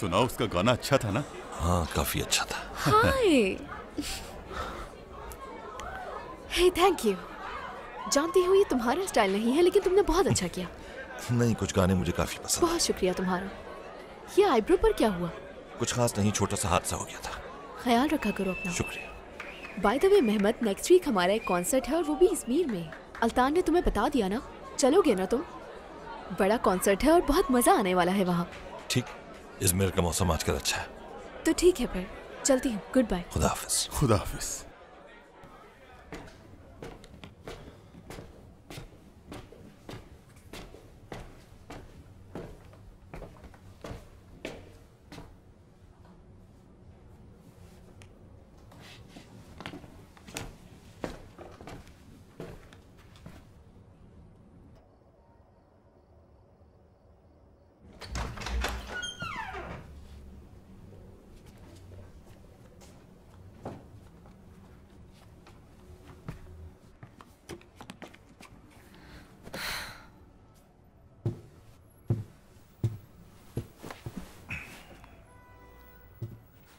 सुना, उसका गाना अच्छा था ना? हाँ, काफी अच्छा था। हाय। हे, थैंक यू। जानती हूँ ये तुम्हारा स्टाइल नहीं है, लेकिन तुमने बहुत अच्छा किया। नहीं, कुछ गाने मुझे काफी पसंद। बहुत शुक्रिया तुम्हारा। ये आईब्रो पर क्या हुआ? कुछ खास नहीं, छोटा सा हादसा हो गया था। ख्याल रखा करो अपना। शुक्रिया। By the way Mehmet, next week हमारा एक कॉन्सर्ट है और वो भी इजमीर में। अल्तान ने तुम्हें बता दिया ना? चलोगे ना तुम? बड़ा कॉन्सर्ट है और बहुत मजा आने वाला है वहाँ। ठीक, इजमीर का मौसम आजकल अच्छा है। तो ठीक है, फिर चलती हूँ। Goodbye. खुदा हाफिज। खुदा हाफिज।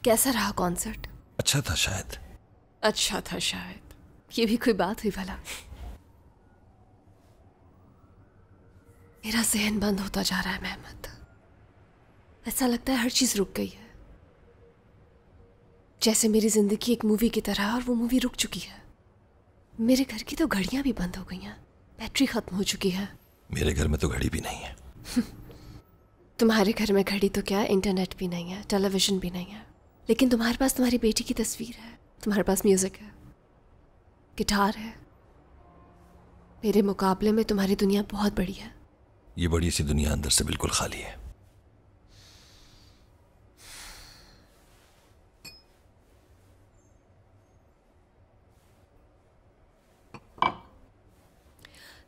कैसा रहा कॉन्सर्ट? अच्छा था शायद। अच्छा था शायद, ये भी कोई बात हुई भला? मेरा ज़हन बंद होता जा रहा है मेहमत। ऐसा लगता है हर चीज रुक गई है, जैसे मेरी जिंदगी एक मूवी की तरह, और वो मूवी रुक चुकी है। मेरे घर की तो घड़ियां भी बंद हो गई हैं, बैटरी खत्म हो चुकी है। मेरे घर में तो घड़ी भी नहीं है। तुम्हारे घर में घड़ी तो क्या, इंटरनेट भी नहीं है, टेलीविजन भी नहीं है, लेकिन तुम्हारे पास तुम्हारी बेटी की तस्वीर है, तुम्हारे पास म्यूजिक है, गिटार है। मेरे मुकाबले में तुम्हारी दुनिया बहुत बड़ी है। ये बड़ी सी दुनिया अंदर से बिल्कुल खाली है।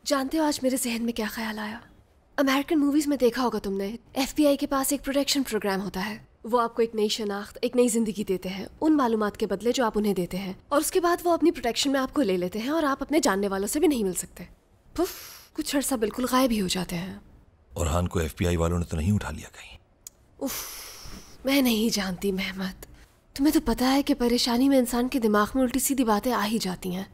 जानते हो आज मेरे जहन में क्या ख्याल आया? अमेरिकन मूवीज में देखा होगा तुमने, FBI के पास एक प्रोटेक्शन प्रोग्राम होता है। वो आपको एक नई शनाख्त, एक नई जिंदगी देते हैं उन मालूमात के बदले जो आप उन्हें देते हैं, और उसके बाद वो अपनी प्रोटेक्शन में आपको ले लेते हैं और आप अपने जानने वालों से भी नहीं मिल सकते। पुफ, कुछ अर्सा बिल्कुल गायब ही हो जाते हैं। और हान को FBI वालों ने तो नहीं उठा लिया कहीं? उफ, मैं नहीं जानती मेहमत। तुम्हें तो पता है कि परेशानी में इंसान के दिमाग में उल्टी सीधी बातें आ ही जाती हैं।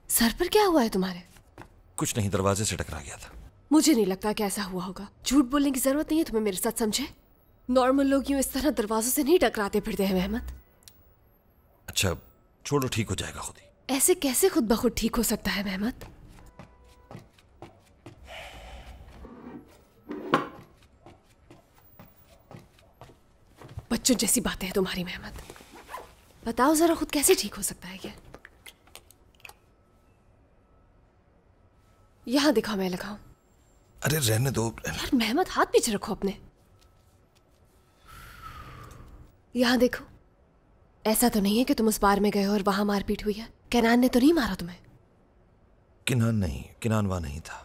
सर पर क्या हुआ है तुम्हारे? कुछ नहीं, दरवाजे से टकरा गया था। मुझे नहीं लगता कि ऐसा हुआ होगा। झूठ बोलने की जरूरत नहीं है तुम्हें मेरे साथ, समझे? नॉर्मल लोग यूं इस तरह दरवाजों से नहीं टकराते फिरते हैं मेहमत। अच्छा छोड़ो, ठीक हो जाएगा खुद ही। ऐसे कैसे खुद ब खुद ठीक हो सकता है मेहमत? बच्चों जैसी बातें हैं तुम्हारी मेहमत। बताओ जरा खुद कैसे ठीक हो सकता है ये? यहां दिखाओ, मैं लगाऊं? अरे रहने दो यार मेहमत, हाथ पीछे रखो अपने। यहां देखो। ऐसा तो नहीं है कि तुम उस बार में गए हो और वहां मारपीट हुई है? केनान ने तो नहीं मारा तुम्हें? किनान नहीं, किनान वहां नहीं था,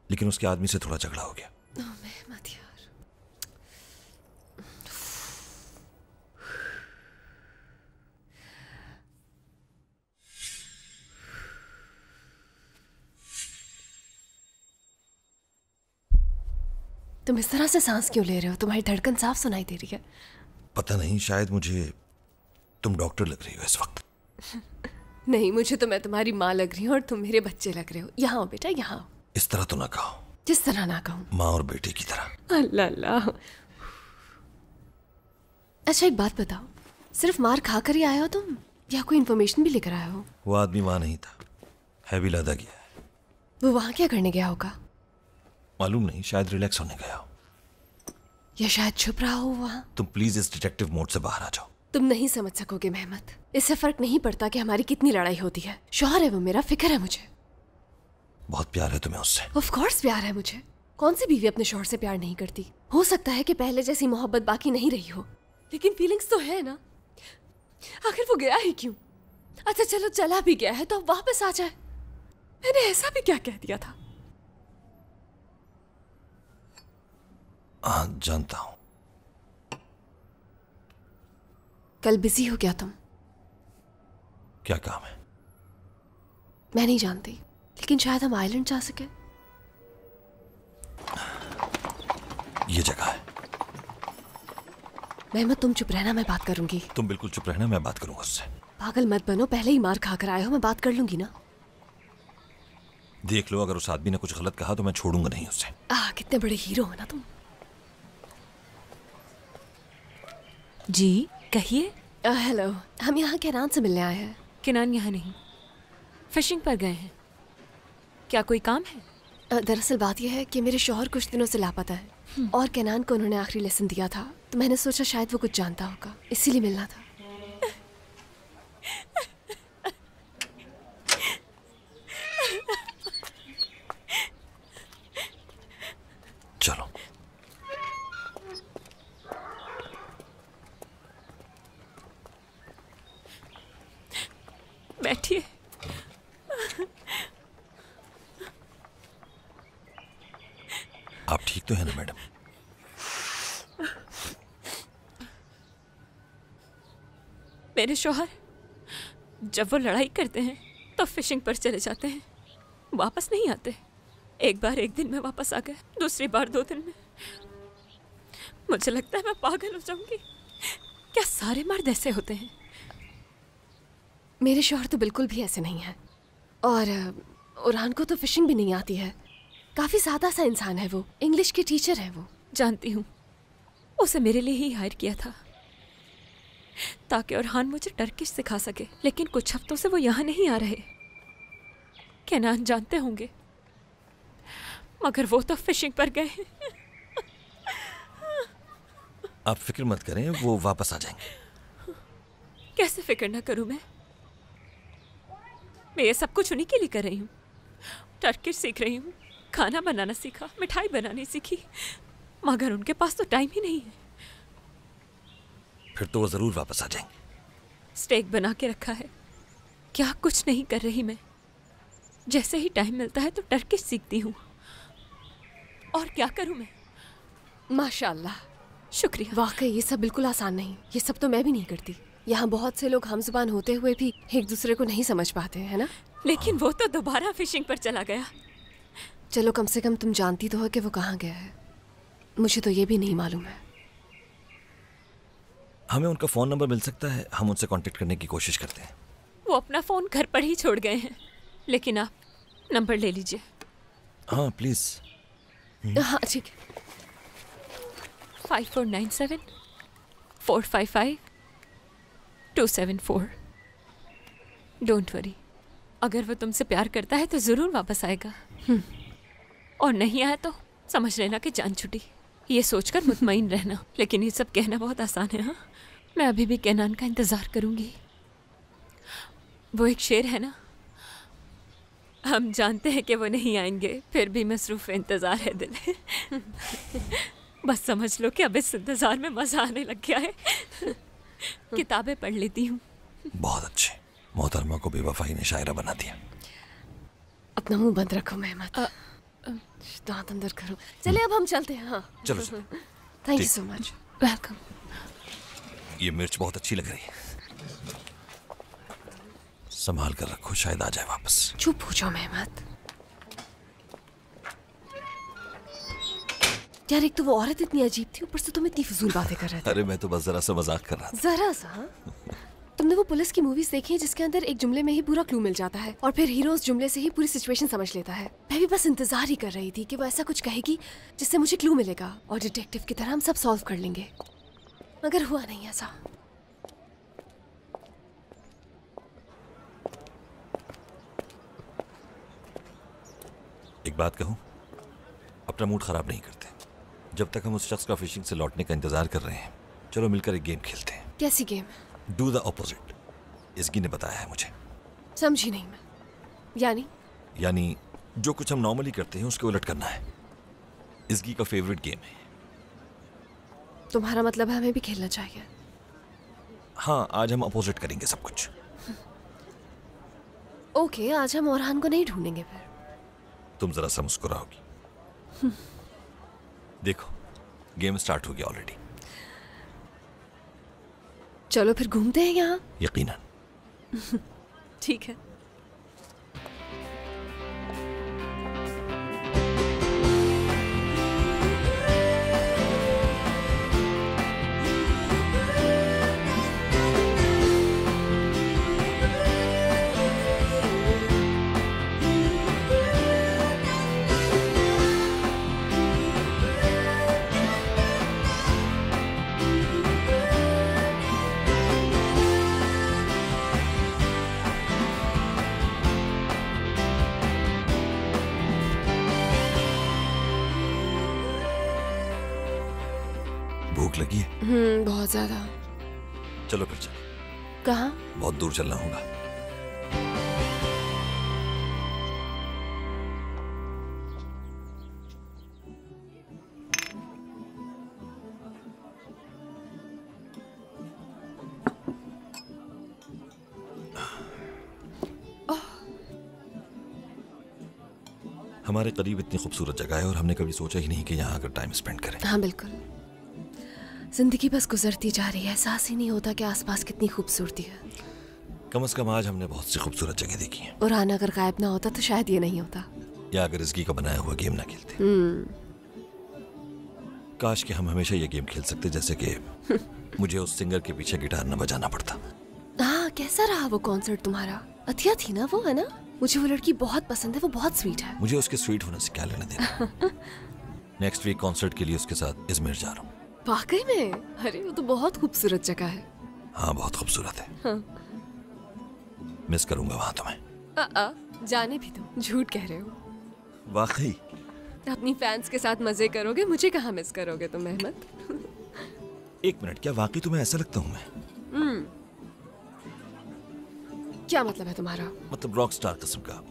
लेकिन उसके आदमी से थोड़ा झगड़ा हो गया। मेहमत यार। तुम इस तरह से सांस क्यों ले रहे हो? तुम्हारी धड़कन साफ सुनाई दे रही है। पता नहीं, शायद मुझे तुम डॉक्टर लग रही हो इस वक्त। नहीं, मुझे तो मैं तुम्हारी माँ लग रही हूँ और तुम मेरे बच्चे लग रहे हो। यहाँ हो बेटा, यहाँ। इस तरह तो ना कहो। जिस तरह ना कहूँ? माँ और बेटे की तरह। अल्लाह अल्लाह। अच्छा एक बात बताओ, सिर्फ मार खा कर ही आए हो तुम, या कोई इन्फॉर्मेशन भी लेकर आए हो? वो आदमी वहां नहीं था, है भी लादा गया है। वो वहां क्या करने गया होगा? मालूम नहीं, शायद रिलैक्स होने गया हो, या शायद छुप रहा हो वहां। तुम प्लीज इस डिटेक्टिव मोड से बाहर आ जाओ। तुम नहीं समझ सकोगे मेहमत। इससे फर्क नहीं पड़ता कि हमारी कितनी लड़ाई होती है। शौहर है वो मेरा, फिक्र है मुझे। बहुत प्यार है तुम्हें उससे? ऑफ कोर्स प्यार है मुझे। कौन सी बीवी अपने शौहर से प्यार नहीं करती? हो सकता है कि पहले जैसी मोहब्बत बाकी नहीं रही हो, लेकिन फीलिंग्स तो है ना। आखिर वो गया ही क्यों? अच्छा चलो, चला भी गया है तो अब वापस आ जाए। मैंने ऐसा भी क्या कह दिया था? हाँ जानता हूं। कल बिजी हो क्या तुम? क्या काम है? मैं नहीं जानती, लेकिन शायद हम आइलैंड जा सके। ये जगह है। मेहमत तुम चुप रहना, मैं बात करूंगी। तुम बिल्कुल चुप रहना, मैं बात करूंगा उससे। पागल मत बनो, पहले ही मार खा कर आए हो, मैं बात कर लूंगी ना। देख लो, अगर उस आदमी ने कुछ गलत कहा तो मैं छोड़ूंगा नहीं उसे। कितने बड़े हीरो हो ना तुम। जी कहिए। हेलो, हम यहाँ केनान से मिलने आए हैं। केनान यहाँ नहीं, फिशिंग पर गए हैं। क्या कोई काम है? दरअसल बात यह है कि मेरे शौहर कुछ दिनों से लापता है और केनान को उन्होंने आखिरी लेसन दिया था, तो मैंने सोचा शायद वो कुछ जानता होगा, इसीलिए मिलना था। चलो। बैठिए। आप ठीक तो है ना मैडम? मेरे शौहर जब वो लड़ाई करते हैं तो फिशिंग पर चले जाते हैं, वापस नहीं आते। एक बार एक दिन में वापस आ गए, दूसरी बार 2 दिन में। मुझे लगता है मैं पागल हो जाऊंगी। क्या सारे मर्द ऐसे होते हैं? मेरे शौहर तो बिल्कुल भी ऐसे नहीं है, और उरहान को तो फिशिंग भी नहीं आती है। काफी सादा सा इंसान है वो, इंग्लिश के टीचर है वो। जानती हूँ, उसे मेरे लिए ही हायर किया था ताकि उरहान मुझे टर्किश सिखा सके, लेकिन कुछ हफ्तों से वो यहाँ नहीं आ रहे। केनान जानते होंगे, मगर वो तो फिशिंग पर गए। आप फिक्र मत करें, वो वापस आ जाएंगे। कैसे फिक्र ना करूं मैं ये सब कुछ उन्हीं के लिए कर रही हूँ। टर्किश सीख रही हूँ, खाना बनाना सीखा, मिठाई बनानी सीखी, मगर उनके पास तो टाइम ही नहीं है। फिर तो वो जरूर वापस आ जाएंगे। स्टेक बना के रखा है। क्या कुछ नहीं कर रही मैं। जैसे ही टाइम मिलता है तो टर्किश सीखती हूँ। और क्या करूँ मैं? माशाल्लाह, शुक्रिया। वाकई ये सब बिल्कुल आसान नहीं, ये सब तो मैं भी नहीं करती। यहाँ बहुत से लोग हमजुबान होते हुए भी एक दूसरे को नहीं समझ पाते, है ना? लेकिन वो तो दोबारा फिशिंग पर चला गया। चलो, कम से कम तुम जानती तो हो कि वो कहाँ गया है। मुझे तो ये भी नहीं मालूम है। हमें उनका फोन नंबर मिल सकता है? हम उनसे कांटेक्ट करने की कोशिश करते हैं। वो अपना फोन घर पर ही छोड़ गए हैं, लेकिन आप नंबर ले लीजिए। हाँ प्लीज। हाँ ठीक है। 5497 455 274। डोंट वरी, अगर वो तुमसे प्यार करता है तो जरूर वापस आएगा, और नहीं आया तो समझ लेना कि जान छुटी। ये सोचकर मुतमईन रहना। लेकिन ये सब कहना बहुत आसान है। हाँ, मैं अभी भी केनान का इंतजार करूंगी। वो एक शेर है ना, हम जानते हैं कि वो नहीं आएंगे, फिर भी मसरूफ इंतजार है दिल। बस समझ लो कि अब इस इंतजार में मजा आने लग गया है। किताबें पढ़ लेती हूँ। बहुत अच्छे। मोहतरमा को बेवफाई ने शायरा बना दिया। अपना मुंह बंद रखो मेहमत, दांत अंदर करो। चले अब हम चलते हैं। हाँ चलो। Thank you so much. Welcome. ये मिर्च बहुत अच्छी लग रही है, संभाल कर रखो, शायद आ जाए वापस। चुप हो जाओ मेहमत। यार, एक तो वो औरत इतनी अजीब थी, ऊपर से तुम इतनी फजूल बातें कर रहे थे। अरे मैं तो बस जरा सा मजाक कर रहा था। जरा सा? तुमने वो पुलिस की मूवीज देखी है जिसके अंदर एक जुमले में ही पूरा क्लू मिल जाता है और फिर हीरो उस जुमले से ही पूरी सिचुएशन समझ लेता है? मैं भी बस इंतजार ही कर रही थी कि वो ऐसा कुछ कहेगी जिससे मुझे क्लू मिलेगा और डिटेक्टिव की तरह हम सब सॉल्व कर लेंगे, मगर हुआ नहीं ऐसा। एक बात कहूं, अपना मूड खराब नहीं करते। जब तक हम उस शख्स का फिशिंग से लौटने का इंतजार कर रहे हैं, चलो मिलकर एक गेम खेलते हैं। कैसी गेम? Do the opposite. इसकी ने बताया है मुझे। समझी नहीं मैं। यानी जो कुछ हम नॉर्मली करते हैं उसके उलट करना है। इसकी का फेवरेट गेम है। तुम्हारा मतलब है हमें भी खेलना चाहिए? हाँ, आज हम अपोजिट करेंगे सब कुछ। ओके, आज हम ओरहान को नहीं ढूंढेंगे फिर। तुम जरा सा मुस्कुराओगी। देखो, गेम स्टार्ट हो गया ऑलरेडी। चलो फिर घूमते हैं यहाँ। यकीनन। ठीक है। भूख लगी है? बहुत ज्यादा। चलो फिर चलो। कहाँ? बहुत दूर चलना होगा। हमारे करीब इतनी खूबसूरत जगह है और हमने कभी सोचा ही नहीं कि यहाँ आकर टाइम स्पेंड करें। हाँ बिल्कुल। जिंदगी बस गुजरती जा रही है, एहसास ही नहीं होता कि आसपास कितनी खूबसूरती है। कम से कम आज हमने बहुत सी खूबसूरत जगह देखी हैं। और आना अगर गायब ना होता तो शायद ये नहीं होता। या अगर इसकी का बनाया हुआ गेम ना खेलते। काश कि हम हमेशा ये गेम खेल सकते जैसे कि मुझे उस सिंगर के पीछे गिटार न बजाना पड़ता। हाँ, कैसा रहा वो कॉन्सर्ट तुम्हारा? अथिया थी ना वो, है ना? मुझे वो लड़की बहुत पसंद है, वो बहुत स्वीट है। मुझे उसके स्वीट होने से क्या लेना देना। नेक्स्ट वीक कॉन्सर्ट के लिए उसके साथ इजमेर जा रहा हूँ। वाकई में? अरे वो तो बहुत खूबसूरत जगह है। हाँ बहुत खूबसूरत है। हाँ। मिस करूंगा वहाँ तुम्हें। जाने भी दो, झूठ कह रहे हो। वाकई? अपनी फैंस के साथ मजे करोगे, मुझे कहाँ मिस करोगे तुम अहमद? एक मिनट, क्या वाकई तुम्हें ऐसा लगता हूँ मैं? क्या मतलब है तुम्हारा? मतलब रॉक स्टार किस्म का,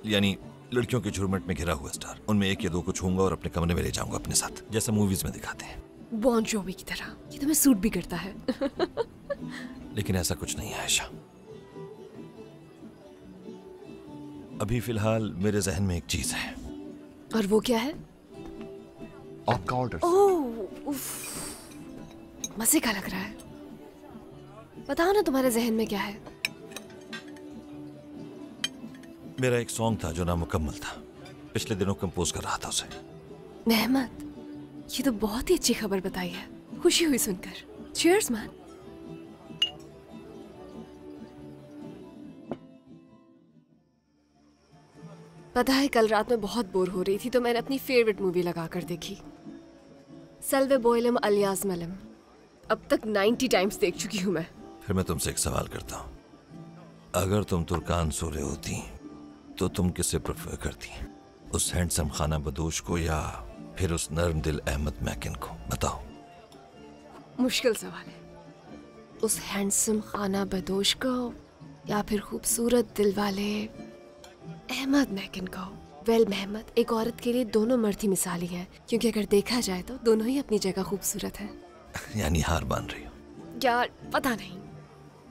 यानी लड़कियों के झुरमुट में घिरा हुआ स्टार। उनमें एक या दो को छूंगा और अपने कमरे में ले जाऊंगा अपने साथ, जैसा मूवीज में दिखाते हैं। बॉन जोवी की तरह। ये तुम्हें सूट भी करता है। लेकिन ऐसा कुछ नहीं है आयशा। अभी फिलहाल मेरे जहन में एक चीज है। और वो क्या है? आपका ऑर्डर। ओह, मजे का लग रहा है। बताओ ना तुम्हारे जहन में क्या है? मेरा एक सॉन्ग था जो नामुकम्मल था, पिछले दिनों कंपोज कर रहा था उसे। मेहमत, ये तो बहुत ही अच्छी खबर बताई है, खुशी हुई सुनकर। Cheers man. पता है कल रात में बहुत बोर हो रही थी तो मैंने अपनी फेवरेट मूवी लगाकर देखी, सल्वे बोयलम अलियास मलम। अब तक 90 टाइम्स देख चुकी हूँ मैं। फिर मैं तुमसे एक सवाल करता हूँ, अगर तुम तुर्कान सूरे होती तो तुम किसे प्रेफर करती? उस हैंडसम खाना बदोश को या फिर उस नर्म दिल अहमद मैकिन को? बताओ। मुश्किल सवाल है। उस हैंडसम खाना बदोश को या फिर खूबसूरत दिल वाले अहमद मैकिन को? वेल मेहमत, एक औरत के लिए दोनों मर्द ही मिसाली हैं, क्योंकि अगर देखा जाए तो दोनों ही अपनी जगह खूबसूरत हैं। यानी हार मान रही हो? यार पता नहीं,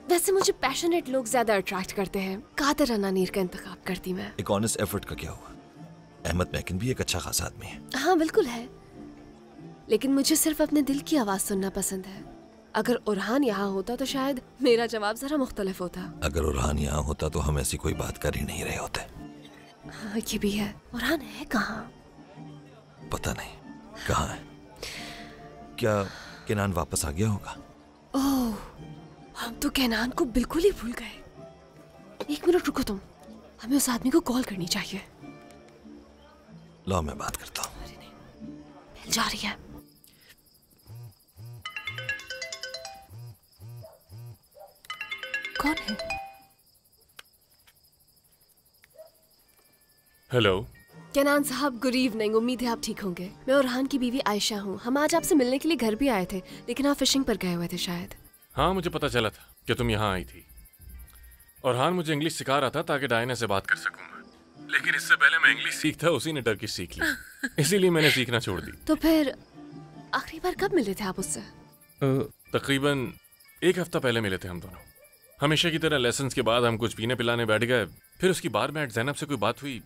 वैसे मुझे पैशनेट लोग ज्यादा अट्रैक्ट करते हैं। कादर अनानीर का इंतखाब करती मैं। एक ऑनेस्ट एफर्ट का क्या हुआ? अहमद मैकिन भी एक अच्छा खासा आदमी है। हाँ बिल्कुल है, लेकिन मुझे सिर्फ अपने दिल की आवाज सुनना पसंद है। अगर उरहान यहाँ होता तो शायद मेरा जवाब जरा मुख्तलिफ होता। अगर उरहान यहाँ होता तो हम ऐसी कोई बात कर ही नहीं रहे होते। हाँ ये भी है। उरहान है कहाँ? पता नहीं कहाँ है। क्या केनान वापस आ गया होगा? ओह, हम तो केनान को बिल्कुल ही भूल गए। एक मिनट रुको तुम, हमें उस आदमी को कॉल करनी चाहिए। लो मैं बात करता हूँ। मिल जा रही है। कौन है? हेलो केनान साहब, गुड इवनिंग। उम्मीद है आप ठीक होंगे। मैं उरहान की बीवी आयशा हूँ। हम आज आपसे मिलने के लिए घर भी आए थे, लेकिन आप फिशिंग पर गए हुए थे शायद। हाँ मुझे पता चला था कि तुम यहाँ आई थी। उरहान मुझे इंग्लिश सिखा रहा था ताकि डायना से बात कर सकूंगा, लेकिन इससे पहले मैं इंग्लिश सीखता उसी ने टर्किश सीख ली, इसीलिए मैंने सीखना छोड़ दी। तो फिर आखिरी बार कब मिले थे आप उससे? तकरीबन 1 हफ्ता पहले मिले थे हम दोनों। हमेशा की तरह लेसन्स के बाद हम कुछ पीने पिलाने बैठ गए, फिर उसकी बार में ज़ैनब से कोई बात हुई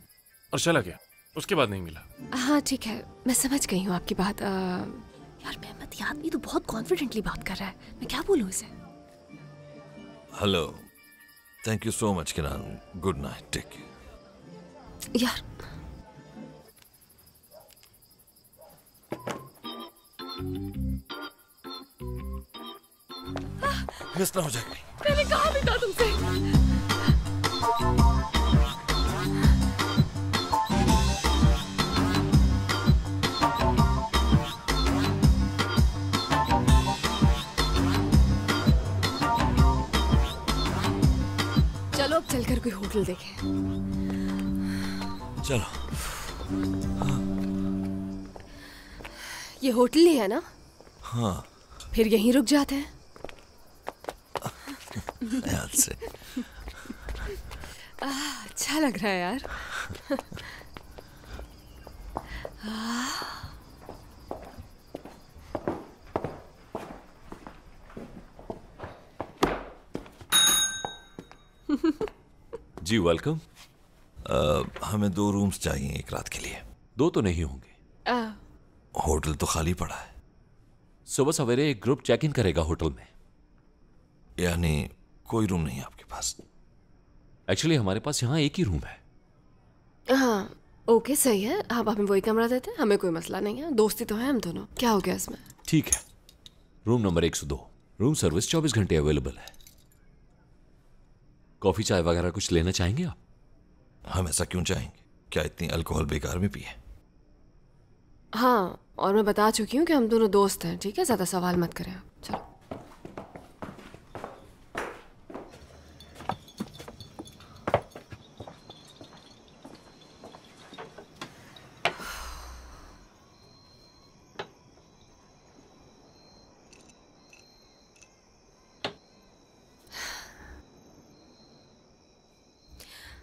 और चला गया। उसके बाद नहीं मिला। हाँ ठीक है, मैं समझ गई हूँ आपकी बात। यार मेहमत, ये आदमी तो बहुत कॉन्फिडेंटली बात कर रहा है, मैं क्या बोलूँ इसे? Hello, thank you so much Kenan, good night, take care. यार मिस ना हो जाए। मैंने कहा भी था तुमसे। चलो अब चलकर कोई होटल देखें। चलो। ये होटल ही है ना? हाँ फिर यहीं रुक जाते हैं। याद से अच्छा लग रहा है यार। जी वेलकम। हमें 2 रूम्स चाहिए एक रात के लिए। 2 तो नहीं होंगे। होटल तो खाली पड़ा है। सुबह सवेरे एक ग्रुप चेक इन करेगा होटल में। यानी कोई रूम नहीं है आपके पास? एक्चुअली हमारे पास यहाँ एक ही रूम है। हाँ ओके सही है, आप हमें वही कमरा देते हैं, हमें कोई मसला नहीं है, दोस्ती तो है हम दोनों, क्या हो गया इसमें? ठीक है, रूम नंबर 102। रूम सर्विस 24 घंटे अवेलेबल है। कॉफी चाय वगैरह कुछ लेना चाहेंगे आप? हम ऐसा क्यों चाहेंगे? क्या इतनी अल्कोहल बेकार में पिए? हाँ, और मैं बता चुकी हूँ कि हम दोनों दोस्त हैं, ठीक है? ज्यादा सवाल मत करें आप। चलो।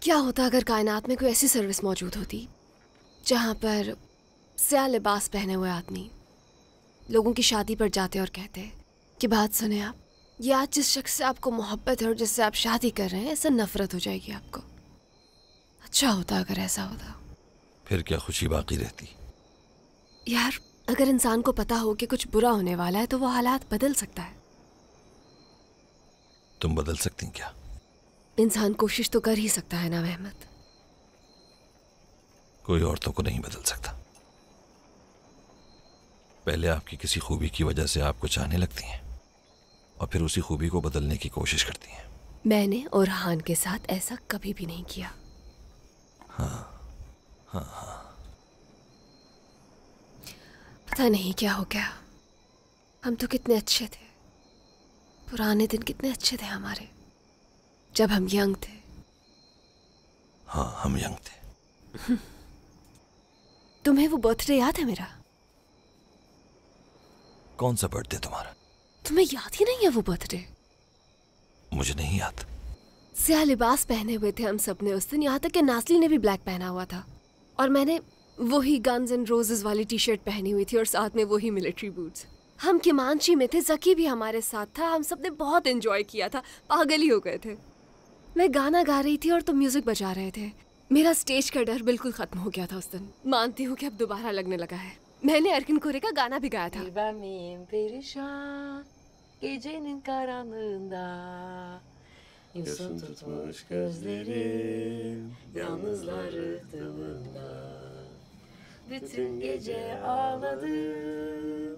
क्या होता अगर कायनात में कोई ऐसी सर्विस मौजूद होती जहाँ पर स्याह लिबास पहने हुए आदमी लोगों की शादी पर जाते और कहते कि बात सुने आप, ये आज जिस शख्स से आपको मोहब्बत है और जिससे आप शादी कर रहे हैं, इससे नफरत हो जाएगी आपको। अच्छा होता अगर ऐसा होता। फिर क्या खुशी बाकी रहती? यार अगर इंसान को पता हो कि कुछ बुरा होने वाला है तो वो हालात बदल सकता है। तुम बदल सकती क्या? इंसान कोशिश तो कर ही सकता है ना मेहमत। कोई औरतों को नहीं बदल सकता। पहले आपकी किसी खूबी की वजह से आपको चाहने लगती हैं और फिर उसी खूबी को बदलने की कोशिश करती हैं। मैंने और हान के साथ ऐसा कभी भी नहीं किया। हाँ हाँ हाँ। पता नहीं क्या हो गया। हम तो कितने अच्छे थे, पुराने दिन कितने अच्छे थे हमारे, जब हम यंग थे। हाँ हम यंग थे। तुम्हें वो बर्थडे याद है मेरा? कौन सा बर्थडे तुम्हारा? तुम्हें याद ही नहीं है वो बर्थडे? मुझे नहीं याद। स्याह लिबास पहने हुए थे हम सब ने उस दिन, यहाँ तक कि नासली ने भी ब्लैक पहना हुआ था और मैंने वही गन्स एंड रोजेस वाली टी शर्ट पहनी हुई थी और साथ में वही मिलिट्री बूट्स। हम किमांची में थे, जकी भी हमारे साथ था, हम सब ने बहुत एंजॉय किया था, पागल ही हो गए थे। मैं गाना गा रही थी और तुम म्यूजिक बजा रहे थे। मेरा स्टेज का डर बिल्कुल खत्म हो गया था उस दिन। मानती हूँ कि अब दोबारा लगने लगा है। मैंने अर्किन कोरे का गाना भी गाया था। Gecenin karanlığında Yosun tutmuş gözlerim Yalnızlar rıhtımında Bütün gece ağladım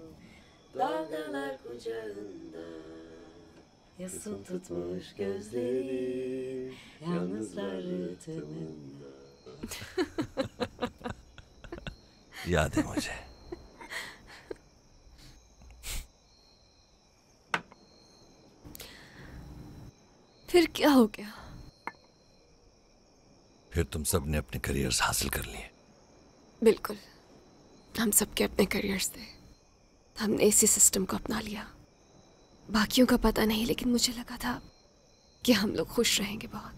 Dalgalar kucağında Yosun tutmuş gözlerim Yalnızlar rıhtımında याद है मुझे। फिर क्या हो गया? फिर तुम सब ने अपने करियर्स हासिल कर लिए। बिल्कुल, हम सबके अपने करियर्स थे। हमने इसी सिस्टम को अपना लिया। बाकियों का पता नहीं, लेकिन मुझे लगा था कि हम लोग खुश रहेंगे बहुत।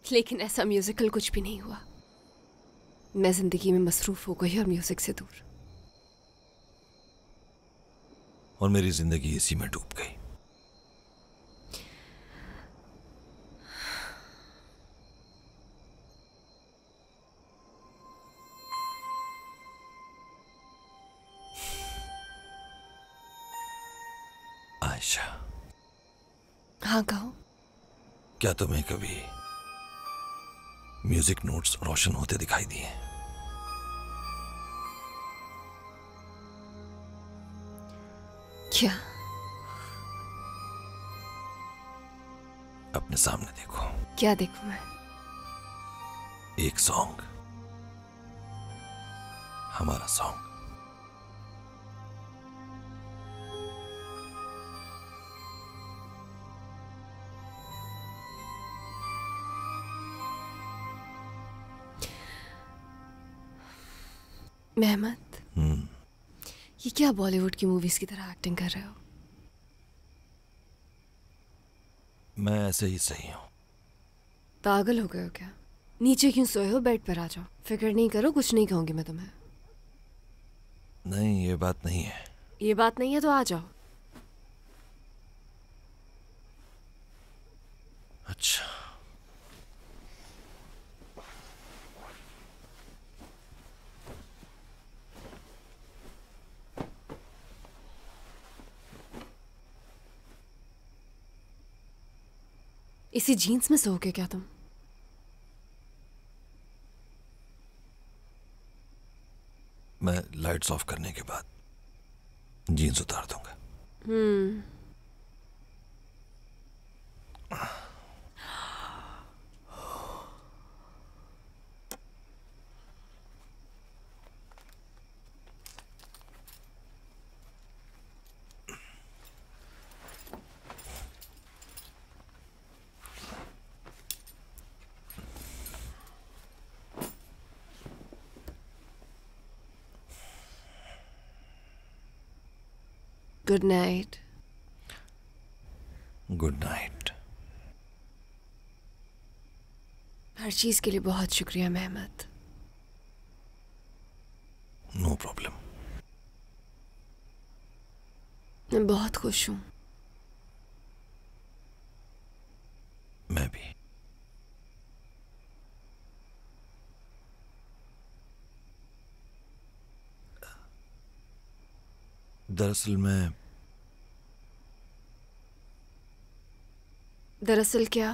लेकिन ऐसा म्यूजिकल कुछ भी नहीं हुआ। मैं जिंदगी में मसरूफ हो गई और म्यूजिक से दूर। और मेरी जिंदगी इसी में डूब गई। आयशा। हाँ कहो। क्या तुम्हें कभी म्यूजिक नोट्स रोशन होते दिखाई दिए? क्या? अपने सामने देखो। क्या देखूं मैं? एक सॉन्ग, हमारा सॉन्ग। मेहमत, ये क्या बॉलीवुड की मूवीज की तरह एक्टिंग कर रहे हो? मैं ऐसे ही सही हूँ। पागल हो गए हो क्या? नीचे क्यों सोए हो? बेड पर आ जाओ। फिक्र नहीं करो, कुछ नहीं कहूंगी मैं तुम्हें। नहीं, ये बात नहीं है। ये बात नहीं है तो आ जाओ। अच्छा, इसी जीन्स में सोओगे क्या तुम? मैं लाइट्स ऑफ करने के बाद जीन्स उतार दूंगा। Good night. Good night. हर चीज के लिए बहुत शुक्रिया मेहमत। No problem. मैं बहुत खुश हूं। मैं भी। दरअसल क्या?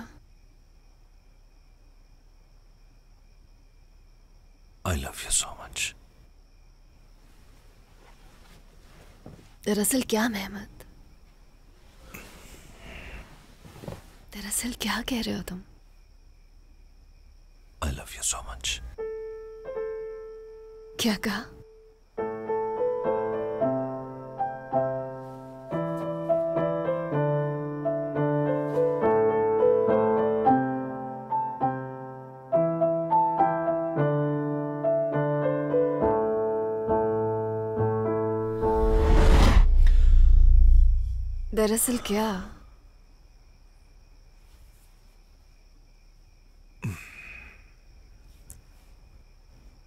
I love you so much. दरअसल क्या मेहमत? दरअसल क्या कह रहे हो तुम? I love you so much. क्या कहा? दरअसल क्या?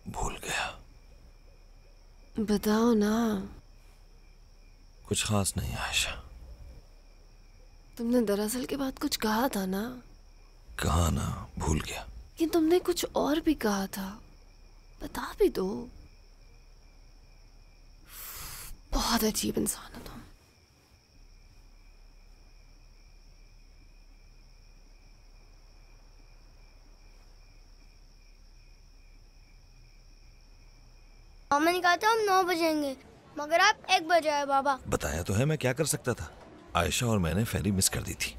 भूल गया। बताओ ना। कुछ खास नहीं आयशा। तुमने दरअसल के बाद कुछ कहा था ना? कहा ना, भूल गया। कि तुमने कुछ और भी कहा था, बता भी दो। बहुत अजीब इंसान हो तुम। मामा ने कहा था हम 9 बजेंगे, मगर आप 1 बजे आए बाबा। बताया तो है, मैं क्या कर सकता था। आयशा और मैंने फेरी मिस कर दी थी।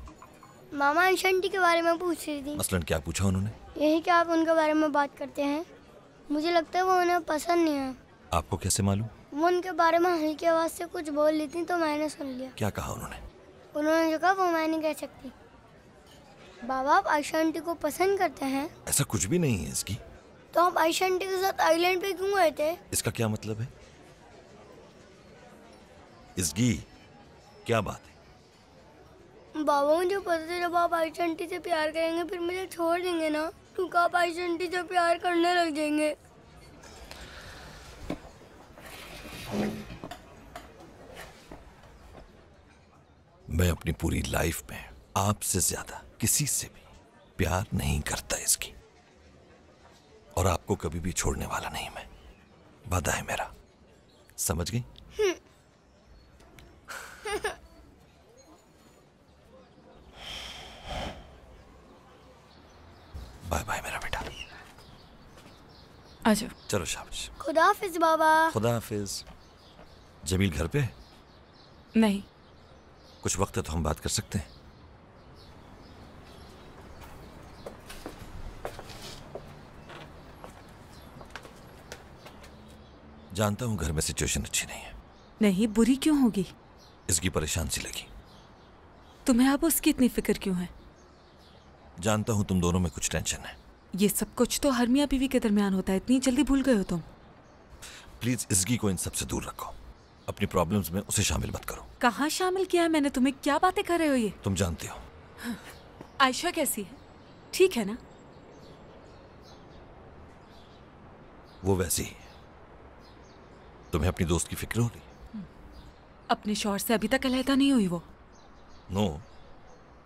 मामा अंश आंटी के बारे में पूछ रही थी। मसलन क्या पूछा उन्होंने? यही कि आप उनके बारे में बात करते हैं। मुझे लगता है वो उन्हें पसंद नहीं है। आपको कैसे मालूम? वो उनके बारे में हल्की आवाज से कुछ बोल ली थी तो मैंने सुन लिया। क्या कहा उन्होंने? उन्होंने जो कहा वो मैं नहीं कह सकती। बाबा, आप आयशा आंटी को पसंद करते हैं? ऐसा कुछ भी नहीं है इसकी। तो आप आयशा आंटी के साथ आइलैंड पे क्यों गए थे? इसका क्या मतलब है? इसकी क्या बात है? बाबा, मुझे पता था जब आप आयशा आंटी से प्यार करेंगे फिर मुझे छोड़ देंगे ना, क्योंकि आप आयशा आंटी से प्यार करने लग जाएंगे। मैं अपनी पूरी लाइफ में आपसे ज्यादा किसी से भी प्यार नहीं करता इसकी, और आपको कभी भी छोड़ने वाला नहीं मैं। वादा है मेरा। समझ गई? बाय बाय मेरा बेटा। आ जाओ। चलो शाबाश। खुदा हाफिज बाबा। खुदा हाफिज। जमील घर पे? नहीं। कुछ वक्त है तो हम बात कर सकते हैं। जानता हूं घर में सिचुएशन अच्छी नहीं है। नहीं, बुरी क्यों होगी? इसकी परेशान सी लगी। तुम्हें अब उसकी इतनी फिक्र क्यों है? जानता हूं तुम दोनों में कुछ टेंशन है। ये सब कुछ तो हर मियां बीवी के दरमियान होता है। इतनी जल्दी भूल गए हो तुम? प्लीज इसकी को इन सब से दूर रखो। अपनी प्रॉब्लम्स में उसे शामिल मत करो। कहाँ शामिल किया है मैंने तुम्हें? क्या बातें कर रहे हो ये? तुम जानते हो। आयशा कैसी है? ठीक है ना? वो वैसी ही। तुम्हें अपनी दोस्त की फिक्र हो रही? अपने शौहर से अभी तक अलहदा नहीं हुई वो? नो,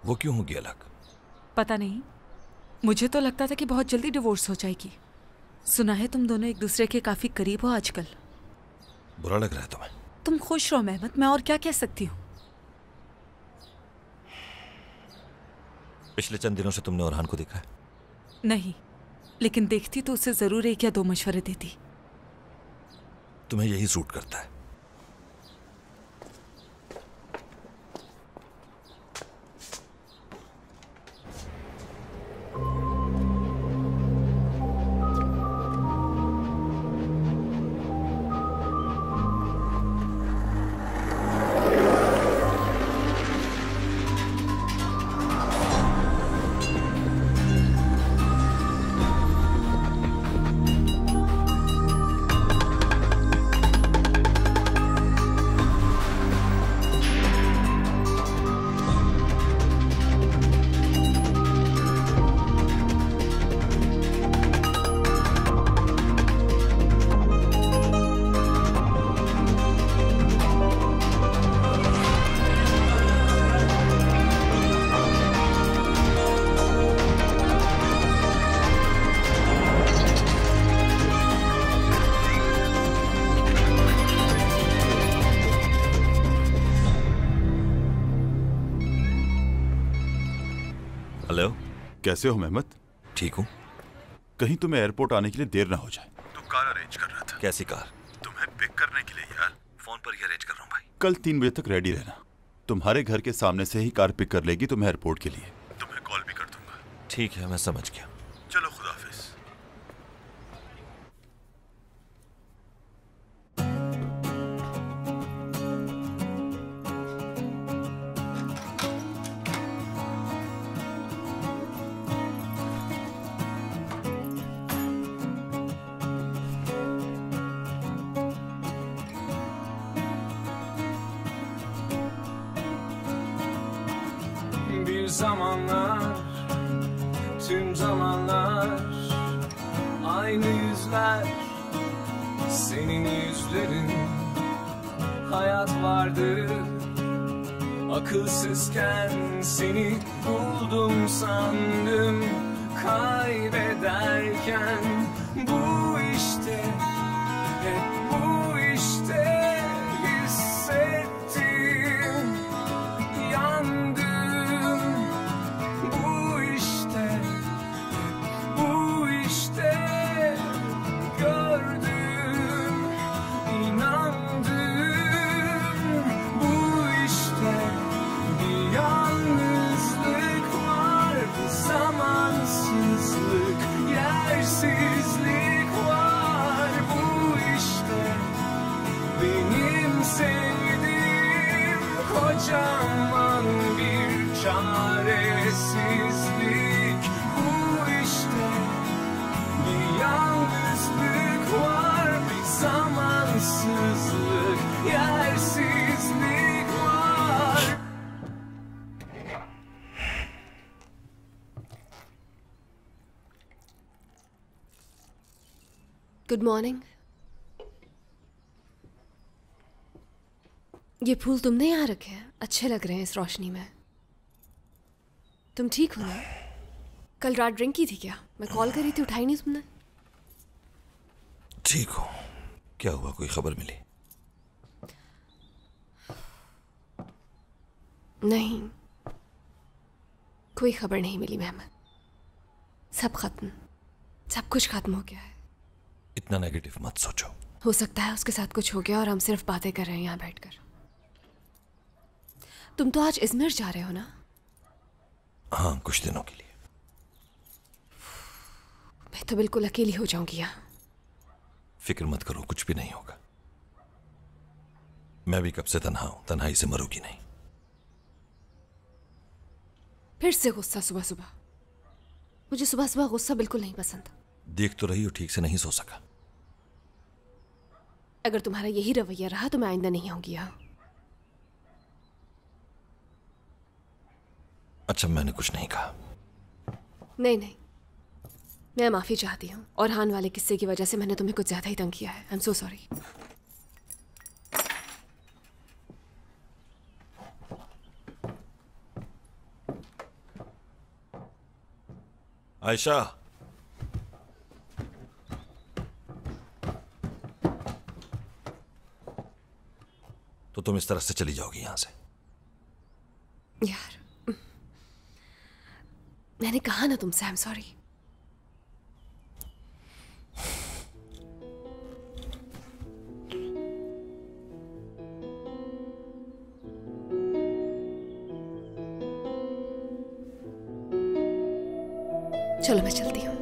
वो क्यों होगी अलग? पता नहीं, मुझे तो लगता था कि बहुत जल्दी डिवोर्स हो जाएगी। सुना है तुम दोनों एक दूसरे के काफी करीब हो आजकल। बुरा लग रहा है तुम्हें? तुम खुश रहो मेहमत, मैं और क्या कह सकती हूँ। पिछले चंद दिनों से तुमने ओरहान को देखा है? नहीं, लेकिन देखती तो उसे जरूर एक या दो मशवरे देती। तुम्हें यही सूट करता है। हेलो, कैसे हो मेहमत? ठीक हूँ। कहीं तुम्हें एयरपोर्ट आने के लिए देर ना हो जाए। तो कार अरेंज कर रहा था। कैसी कार? तुम्हें पिक करने के लिए यार। फोन पर ही अरेंज कर रहा हूँ भाई। कल 3 बजे तक रेडी रहना। तुम्हारे घर के सामने से ही कार पिक कर लेगी तुम्हें एयरपोर्ट के लिए। तुम्हें कॉल भी कर दूंगा। ठीक है, मैं समझ गया। चलो, खुदाफिज। Bir zamanlar, tüm zamanlar aynı yüzler, senin yüzlerin. Hayat vardı, akılsızken seni buldum sandım. Kaybederken bu işte, hep bu işte hissettim. Yandım. Yersizlik var bu işte. Benim sevdiğim kocaman bir çaresizlik. Bu işte bir yalnızlık var, bir zamansızlık, yersizlik var. Good morning. ये फूल तुमने यहाँ रखे हैं, अच्छे लग रहे हैं इस रोशनी में। तुम ठीक हो ना? कल रात ड्रिंक की थी क्या? मैं कॉल करी थी, उठाई नहीं तुमने। ठीक हो? क्या हुआ, कोई खबर मिली? नहीं, कोई खबर नहीं मिली मेहमत। सब खत्म, सब कुछ खत्म हो गया है। इतना नेगेटिव मत सोचो। हो सकता है उसके साथ कुछ हो गया और हम सिर्फ बातें कर रहे हैं यहाँ बैठकर। तुम तो आज इजमिर जा रहे हो ना? हाँ, कुछ दिनों के लिए। मैं तो बिल्कुल अकेली हो जाऊंगी यहाँ। फिक्र मत करो, कुछ भी नहीं होगा। मैं भी कब से तन्हा हूं, तन्हाई से मरूंगी नहीं। फिर से गुस्सा सुबह सुबह? मुझे सुबह सुबह गुस्सा बिल्कुल नहीं पसंद। देख तो रही हो, ठीक से नहीं सो सका। अगर तुम्हारा यही रवैया रहा तो मैं आइंदा नहीं आऊंगी यहाँ। अच्छा, मैंने कुछ नहीं कहा। नहीं नहीं, मैं माफी चाहती हूँ। और हान वाले किस्से की वजह से मैंने तुम्हें कुछ ज्यादा ही तंग किया है। I am so sorry. Ayesha, तो तुम इस तरह से चली जाओगी यहां से? यार, मैंने कहा ना तुमसे, आई एम सॉरी। चलो मैं चलती हूँ।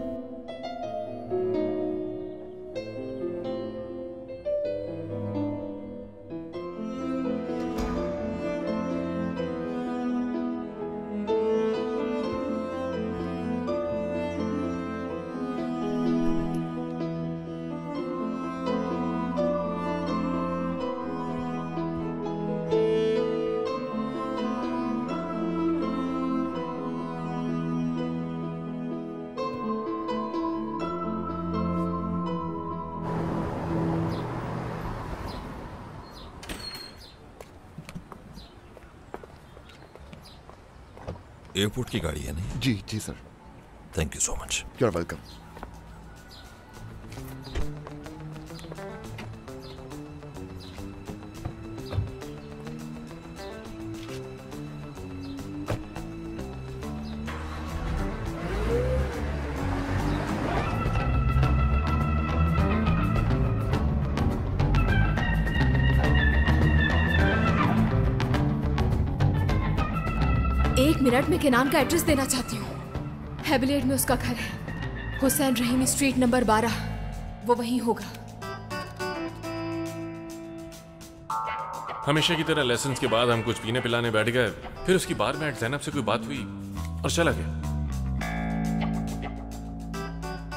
एयरपोर्ट की गाड़ी है नहीं? जी जी sir. Thank you so much. You are welcome. एक मिनट में केनान का एड्रेस देना चाहती हूँ। हेबलेड में उसका घर है, हुसैन रहीमी स्ट्रीट नंबर 12। वो वहीं होगा। हमेशा की तरह लेसन्स के बाद हम कुछ पीने पिलाने बैठ गए। फिर उसकी बार में ज़ैनब से कोई बात हुई और चला गया।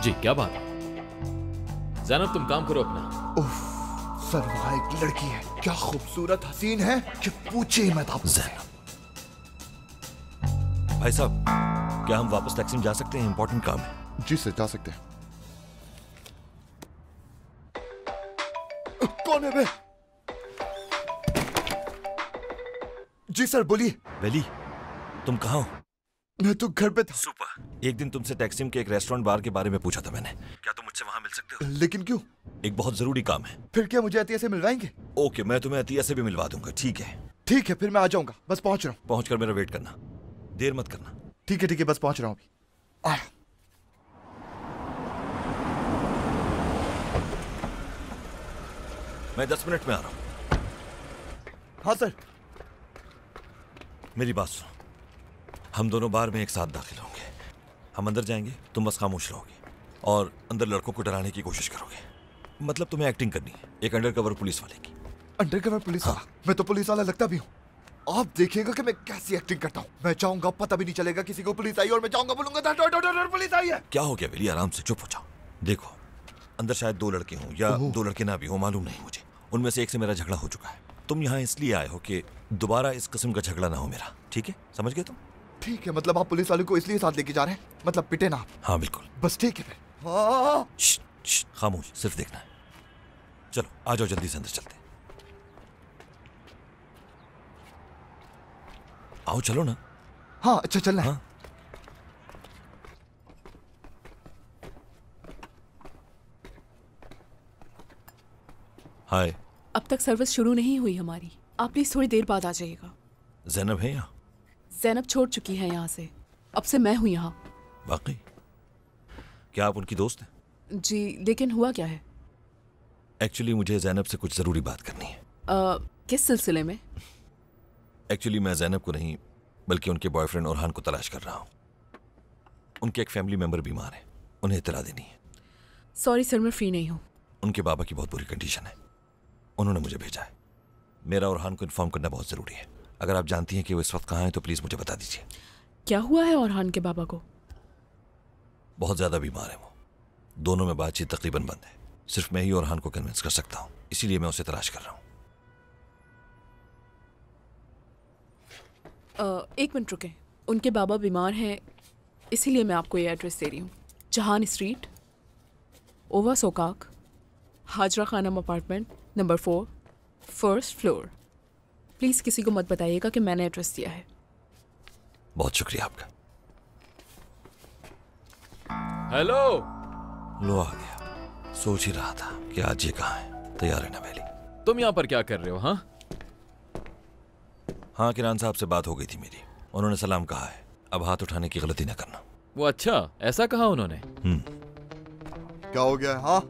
जी क्या बात? ज़ैनब तुम काम करो अपना। उफ, सर वहाँ एक लड़की है, क्या खूबसूरत हसीन है कि पूछे ही मत आप। भाई साहब, क्या हम वापस टैक्सी में जा सकते हैं? इंपॉर्टेंट काम है। जी सर, जा सकते हैं। कौन है बे? जी सर बोलिए। वेली, तुम कहाँ हो? मैं तो घर पे था। सुपर। एक दिन तुमसे टैक्सिम के एक रेस्टोरेंट बार के बारे में पूछा था मैंने। क्या तुम मुझसे वहां मिल सकते हो? लेकिन क्यों? एक बहुत जरूरी काम है। फिर क्या मुझे अतिया से मिलवाएंगे? ओके, मैं तुम्हें अतिया से भी मिलवा दूंगा। ठीक है? ठीक है, फिर मैं आ जाऊंगा। बस पहुंच रहा हूँ। पहुंचकर मेरा वेट करना, देर मत करना। ठीक है, बस पहुंच रहा हूँ अभी। आया। मैं 10 मिनट में आ रहा हूँ। हाँ सर। मेरी बात सुनो, हम दोनों बार में एक साथ दाखिल होंगे। हम अंदर जाएंगे, तुम बस खामोश रहोगे और अंदर लड़कों को डराने की कोशिश करोगे। मतलब तुम्हें एक्टिंग करनी है, एक अंडरकवर पुलिस वाले की। अंडरकवर पुलिस वाला? मैं तो पुलिस वाला लगता भी हूँ। आप देखिएगा कि मैं कैसी एक्टिंग करता हूँ। मैं चाहूंगा पता भी नहीं चलेगा किसी को पुलिस आई, और मैं चाहूंगा बोलूंगा पुलिस आई है। क्या हो गया वेली? आराम से चुप हो जाओ। देखो, अंदर शायद 2 लड़के हों या 2 लड़के ना भी हो, मालूम नहीं मुझे। उनमें से एक से मेरा झगड़ा हो चुका है। तुम यहाँ इसलिए आए हो कि दोबारा इस किस्म का झगड़ा ना हो मेरा। ठीक है? समझ गए तुम? ठीक है, मतलब आप पुलिस वाले को इसलिए साथ लेके जा रहे हैं, मतलब पिटे ना आप। हाँ बिल्कुल। बस ठीक है। खामोश, सिर्फ देखना है। चलो आ जाओ, जल्दी से अंदर चलते हैं। आओ चलो ना। हाँ अच्छा चलना है। हाँ। हाय। अब तक सर्विस शुरू नहीं हुई हमारी। आप प्लीज थोड़ी देर बाद आ जाइएगा। ज़ैनब है यहाँ? ज़ैनब छोड़ चुकी है यहाँ से। अब से मैं हूँ यहाँ। वाकई? क्या आप उनकी दोस्त हैं? जी, लेकिन हुआ क्या है? एक्चुअली मुझे ज़ैनब से कुछ ज़रूरी बात करनी है। किस सिलसिले में? एक्चुअली मैं ज़ैनब को नहीं, बल्कि उनके बॉयफ्रेंड ओरहान को तलाश कर रहा हूँ। उनके एक फैमिली मेंबर बीमार है, उन्हें इत्तला देनी है। सॉरी सर, मैं फ्री नहीं हूँ। उनके बाबा की बहुत बुरी कंडीशन है, उन्होंने मुझे भेजा है। मेरा ओरहान को इन्फॉर्म करना बहुत ज़रूरी है। अगर आप जानती हैं कि वो इस वक्त कहाँ हैं तो प्लीज़ मुझे बता दीजिए। क्या हुआ है ओरहान के बाबा को? बहुत ज़्यादा बीमार है वो। दोनों में बातचीत तकरीबन बंद है। सिर्फ मैं ही ओरहान को कन्विंस कर सकता हूँ, इसीलिए मैं उसे तलाश कर रहा हूँ। एक मिनट रुकें। उनके बाबा बीमार हैं, इसीलिए मैं आपको ये एड्रेस दे रही हूँ। Cihan street, Ova Sokak, Hacer Hanim apartment number 4, first floor. Please किसी को मत बताइएगा कि मैंने एड्रेस दिया है। बहुत शुक्रिया आपका। हेलो। लो आ गया। सोच ही रहा था कि आज ये कहाँ है। तैयार है ना वैली? तुम यहाँ पर क्या कर रहे हो? हाँ, किरान साहब से बात हो गई थी मेरी। उन्होंने सलाम कहा है। अब हाथ उठाने की गलती ना करना। वो अच्छा, ऐसा कहा उन्होंने? क्या हो गया? हाँ,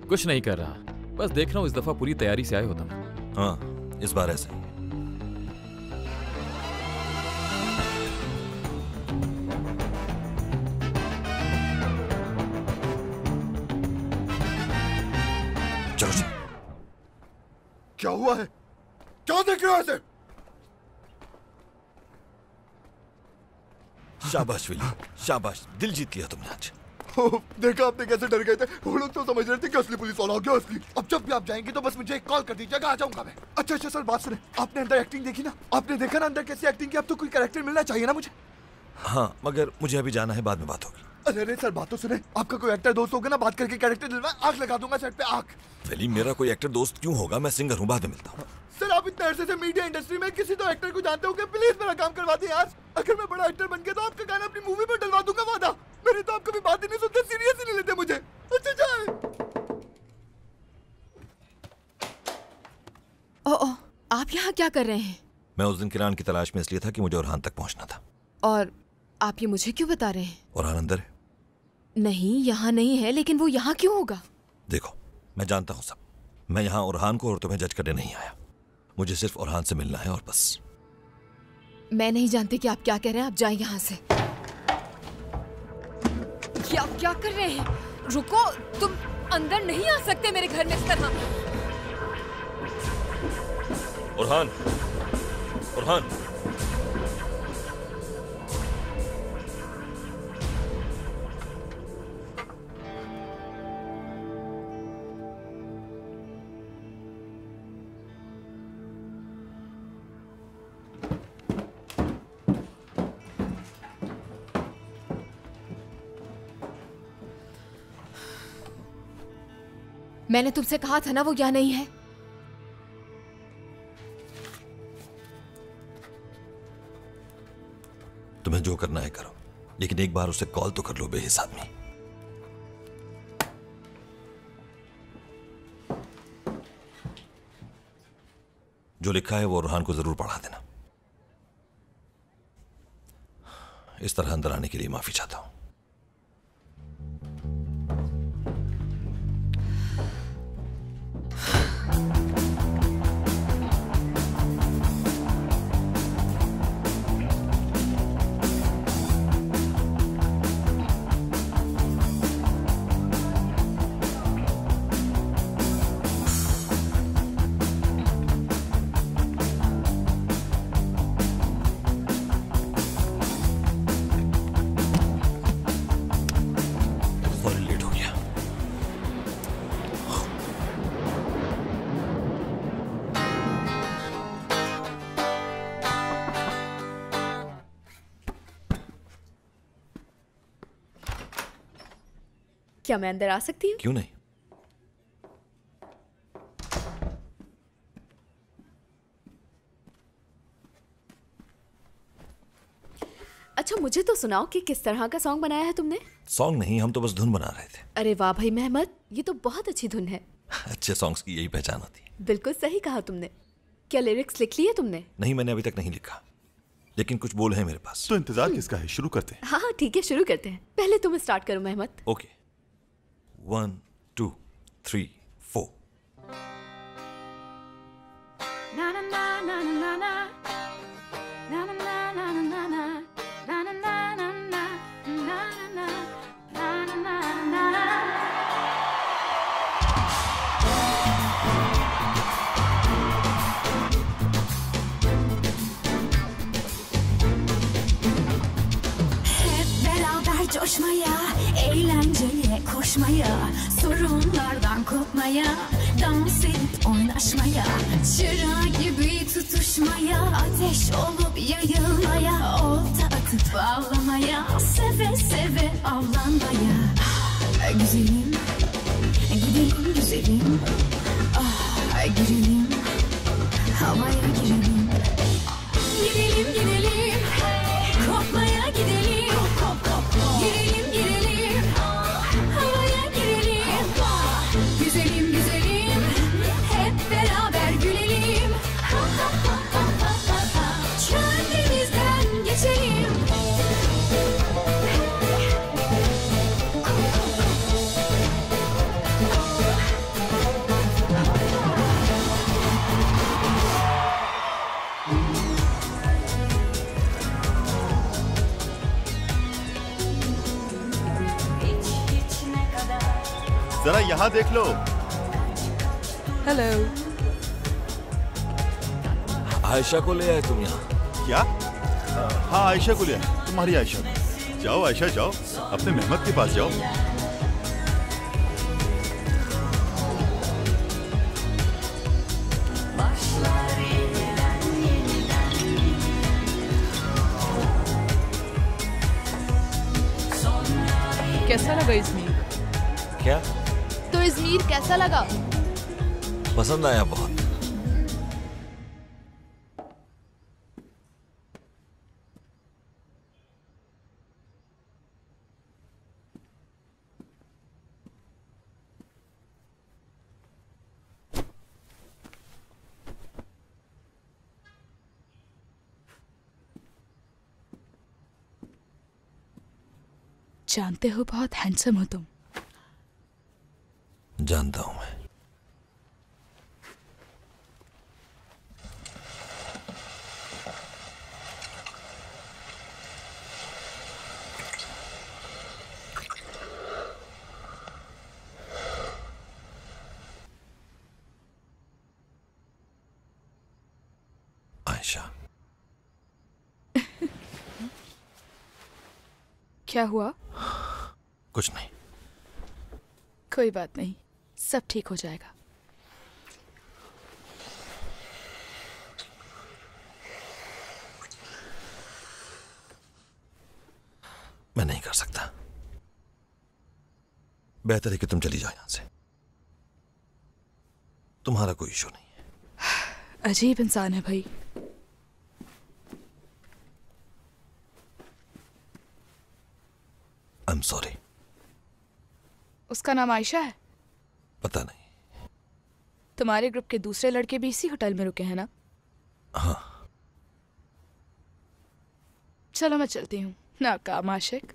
कुछ नहीं कर रहा, बस देख रहा हूँ इस दफा पूरी तैयारी से आए हो तुम। हाँ, इस बार ऐसे ही। चलो जी। क्या हुआ है? क्या देख रहे हो ऐसे? शाबाश विली, शाबाश। दिल जीत लिया तुमने आज। देखा आपने कैसे डर गए थे? वो लोग तो समझ रहे थे कि असली पुलिस वाला हो गया असली। अब जब भी आप जाएंगे तो बस मुझे एक कॉल कर दीजिएगा, आ जाऊंगा मैं। अच्छा सर, बात सुने। आपने अंदर एक्टिंग देखी ना? आपने देखा ना अंदर कैसी एक्टिंग की? अब तो कोई कैरेक्टर मिलना चाहिए ना मुझे। हाँ, मगर मुझे अभी जाना है, बाद में बात होगी। अरे सर, बात तो सुने। आपका कोई एक्टर दोस्त होगा ना, बात करके कैरेक्टर दिलवाए, आंख लगा दूंगा सेट पे, आंख। वैली, मेरा कोई एक्टर दोस्त क्यों होगा? मैं सिंगर हूँ, बाद में मिलता हूँ। सर, आप इतने अरसे से मीडिया इंडस्ट्री में किसी तो एक्टर को जानते होंगे, प्लीज मेरा काम करवा दें यार। अगर मैं बड़ा एक्टर बन गया तो आपका गाना अपनी मूवी में डलवा दूंगा, वादा। मेरी तो आप कभी बात ही नहीं सुनते, सीरियस ही नहीं लेते मुझे। अच्छा जाए। ओह, आप यहाँ क्या कर रहे हैं? मैं उस दिन किरान की तलाश में इसलिए था कि मुझे ओरहान तक पहुंचना था। और आप ये मुझे क्यों बता रहे हैं? ओरहान अंदर है? नहीं, यहाँ नहीं है, लेकिन वो यहाँ क्यों होगा? देखो, मैं जानता हूँ सब। मैं यहाँ ओरहान को और तुम्हें जज करने नहीं आया। मुझे सिर्फ ओरहान से मिलना है और बस। मैं नहीं जानती कि आप क्या कह रहे हैं। आप जाएं यहाँ से। आप क्या कर रहे हैं? रुको, तुम अंदर नहीं आ सकते मेरे घर में इस तरह। ओरहान, ओरहान। मैंने तुमसे कहा था ना वो यहाँ नहीं है। तुम्हें जो करना है करो, लेकिन एक बार उसे कॉल तो कर लो बेहिसाब में। जो लिखा है वो ओरहान को जरूर पढ़ा देना। इस तरह अंदर आने के लिए माफी चाहता हूं। क्या मैं अंदर आ सकती हूँ? क्यों नहीं? अच्छा, मुझे तो सुनाओ कि किस तरह का सॉन्ग बनाया है तुमने? सॉन्ग नहीं, हम तो बस धुन बना रहे थे। अरे वाह भाई महमद, ये तो बहुत अच्छी धुन है। अच्छे सॉन्ग्स की यही पहचान होती है। बिल्कुल सही कहा तुमने। क्या लिरिक्स लिख लिए तुमने? नहीं, मैंने अभी तक नहीं लिखा, लेकिन कुछ बोल है मेरे पास। तो इंतजार किसका है? शुरू करते हैं। हाँ ठीक है, शुरू करते हैं। पहले तुम स्टार्ट करो Mahmad. Okay, 1 2 3 4। Coşmaya, eğlenceye koşmaya, sorunlardan kopmaya, dans edip oynaşmaya, çıra gibi tutuşmaya, ateş olup yayılmaya, olta atıp yatıp ağlamaya, seve seve avlanmaya. Güzelim, gidelim güzelim. Girelim, havaya girelim. Gidelim gidelim, kopmaya gidelim. Girelim girelim, havaya girelim. Güzelim güzelim, hep beraber gülelim. Kendimizden geçelim. जरा यहाँ देख लो। Hello. Ayesha को ले आए तुम यहाँ? क्या? हाँ, आयशा को ले आए, तुम्हारी आयशा। जाओ आयशा जाओ, अपने मेहमत के पास जाओ। कैसा लगा इज़मीर? क्या? तो इज़मीर कैसा लगा? पसंद आया बहुत। जानते हो बहुत हैंडसम हो तुम। जानता हूं मैं। आयशा। क्या हुआ? कुछ नहीं। कोई बात नहीं, सब ठीक हो जाएगा। मैं नहीं कर सकता। बेहतर है कि तुम चली जाओ यहां से। तुम्हारा कोई इशू नहीं है। अजीब इंसान है भाई। I am sorry. उसका नाम आयशा है? पता नहीं। तुम्हारे ग्रुप के दूसरे लड़के भी इसी होटल में रुके हैं ना? हाँ। चलो मैं चलती हूँ। नाकाम आशिक।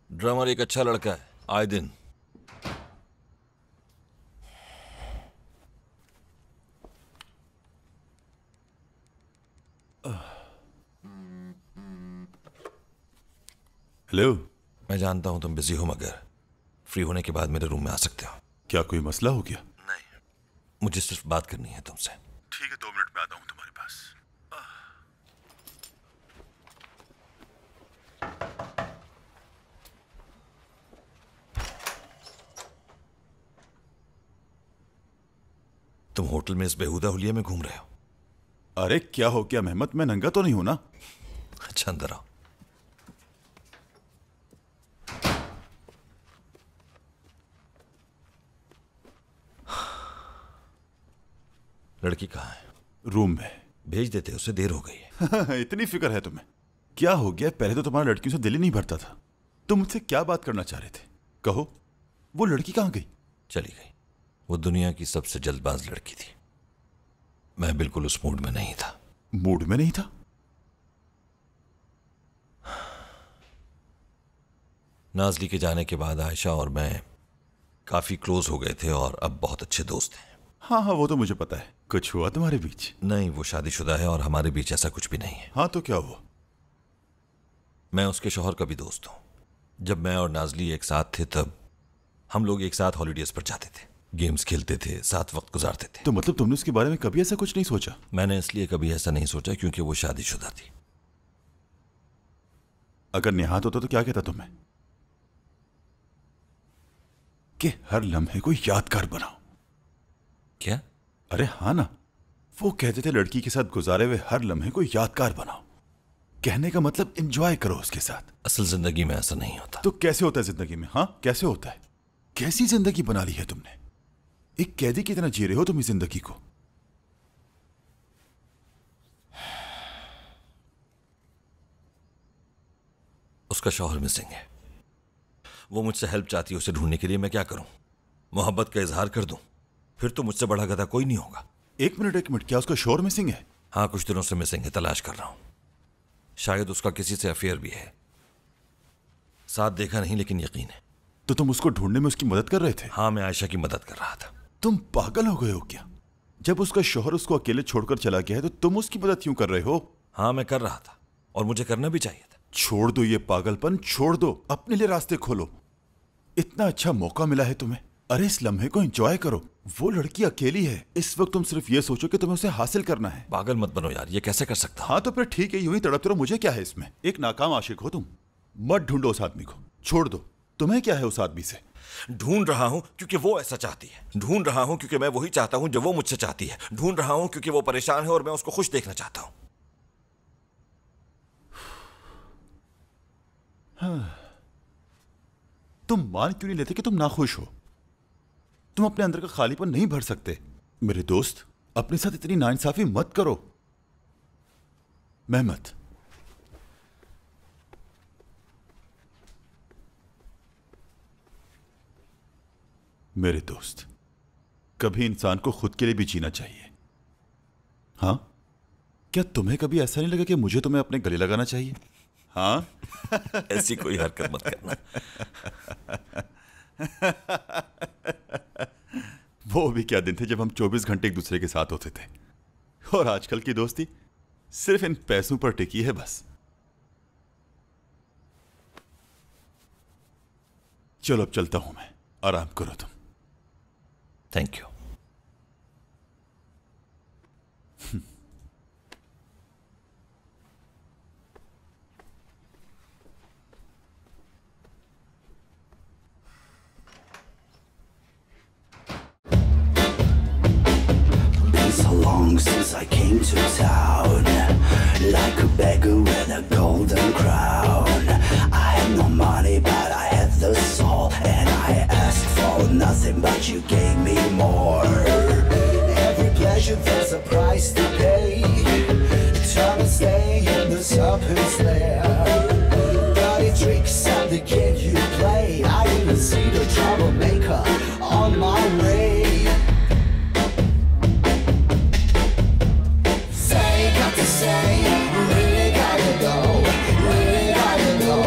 ड्रमर एक अच्छा लड़का है, आए दिन। हेलो। मैं जानता हूं तुम बिजी हो, मगर फ्री होने के बाद मेरे रूम में आ सकते हो। क्या कोई मसला हो गया? नहीं, मुझे सिर्फ बात करनी है तुमसे। ठीक है, 2 मिनट में आता हूं तुम्हारे पास। तुम होटल में इस बेहुदा हुलिये में घूम रहे हो? अरे क्या हो गया मेहमत, मैं नंगा तो नहीं हूं ना? अच्छा, अंदर आओ। लड़की कहाँ है? रूम में। भेज देते, उसे देर हो गई है। इतनी फिक्र है तुम्हें? क्या हो गया? पहले तो तुम्हारा लड़कियों से दिल ही नहीं भरता था। तुम मुझसे क्या बात करना चाह रहे थे? कहो। वो लड़की कहाँ गई? चली गई। वो दुनिया की सबसे जल्दबाज लड़की थी। मैं बिल्कुल उस मूड में नहीं था। मूड में नहीं था? नाज़ली के जाने के बाद आयशा और मैं काफी क्लोज हो गए थे और अब बहुत अच्छे दोस्त हैं। हाँ हाँ, वो तो मुझे पता है। कुछ हुआ तुम्हारे बीच? नहीं, वो शादीशुदा है और हमारे बीच ऐसा कुछ भी नहीं है। हाँ तो क्या हुआ? मैं उसके शौहर का भी दोस्त हूँ। जब मैं और नाज़ली एक साथ थे तब हम लोग एक साथ हॉलीडेज पर जाते थे, गेम्स खेलते थे, साथ वक्त गुजारते थे। तो मतलब तुमने उसके बारे में कभी ऐसा कुछ नहीं सोचा? मैंने इसलिए कभी ऐसा नहीं सोचा क्योंकि वो शादीशुदा थी। अगर निहात होता तो क्या कहता तुम्हें? कि हर लम्हे को यादगार बनाओ। क्या? अरे हाँ ना, वो कहते थे लड़की के साथ गुजारे हुए हर लम्हे को यादगार बनाओ। कहने का मतलब एंजॉय करो उसके साथ। असल जिंदगी में ऐसा नहीं होता। तो कैसे होता है जिंदगी में? हाँ, कैसे होता है? कैसी जिंदगी बना ली है तुमने? एक कैदी की तरह जी रहे हो तुम इस जिंदगी को। उसका शौहर मिसिंग है। वो मुझसे हेल्प चाहती है, उसे ढूंढने के लिए मैं क्या करूं? मोहब्बत का इजहार कर दूं? फिर तो मुझसे बड़ा गधा कोई नहीं होगा। एक मिनट, क्या उसका शौहर मिसिंग है? हाँ, कुछ दिनों से मिसिंग है, तलाश कर रहा हूं। शायद उसका किसी से अफेयर भी है। साथ देखा नहीं लेकिन यकीन है। तो तुम उसको ढूंढने में उसकी मदद कर रहे थे? हाँ, मैं आयशा की मदद कर रहा था। तुम पागल हो गए हो क्या? जब उसका शौहर उसको अकेले छोड़कर चला गया है तो तुम उसकी मदद क्यों कर रहे हो? हाँ, मैं कर रहा था और मुझे करना भी चाहिए था। छोड़ दो ये पागलपन, छोड़ दो, अपने लिए रास्ते खोलो। इतना अच्छा मौका मिला है तुम्हें। अरे इस लम्हे को एंजॉय करो। वो लड़की अकेली है। इस वक्त तुम सिर्फ ये सोचो कि तुम्हें उसे हासिल करना है। पागल मत बनो यार, ये कैसे कर सकता? हाँ तो फिर ठीक है, यूं ही तड़पते रहो, मुझे क्या है इसमें। एक नाकाम आशिक हो तुम। मत ढूंढो उस आदमी को, छोड़ दो। तुम्हें क्या है उस आदमी से? ढूंढ रहा हूं क्योंकि वो ऐसा चाहती है। ढूंढ रहा हूं क्योंकि मैं वही चाहता हूं जो वो मुझसे चाहती है। ढूंढ रहा हूं क्योंकि वो परेशान है और मैं उसको खुश देखना चाहता हूं। हाँ। तुम मान क्यों नहीं लेते कि तुम नाखुश हो? तुम अपने अंदर का खालीपन नहीं भर सकते। मेरे दोस्त, अपने साथ इतनी नाइंसाफी मत करो। मेहमत, मेरे दोस्त, कभी इंसान को खुद के लिए भी जीना चाहिए। हाँ, क्या तुम्हें कभी ऐसा नहीं लगा कि मुझे तुम्हें अपने गले लगाना चाहिए? हाँ? ऐसी कोई हरकत मत करना। वो भी क्या दिन थे जब हम 24 घंटे एक दूसरे के साथ होते थे। और आजकल की दोस्ती सिर्फ इन पैसों पर टिकी है बस। चलो अब चलता हूं मैं, आराम करो तुम। Thank you. So long since I came to town, like a beggar with a golden crown. I had no money but I had the soul, and I asked for nothing but you gave me more. Every pleasure there's a price to pay. Trying to stay in the serpent's lair. Dirty tricks and the game you play. I even see the troublemaker on my way. Say, really gotta go, really gotta go,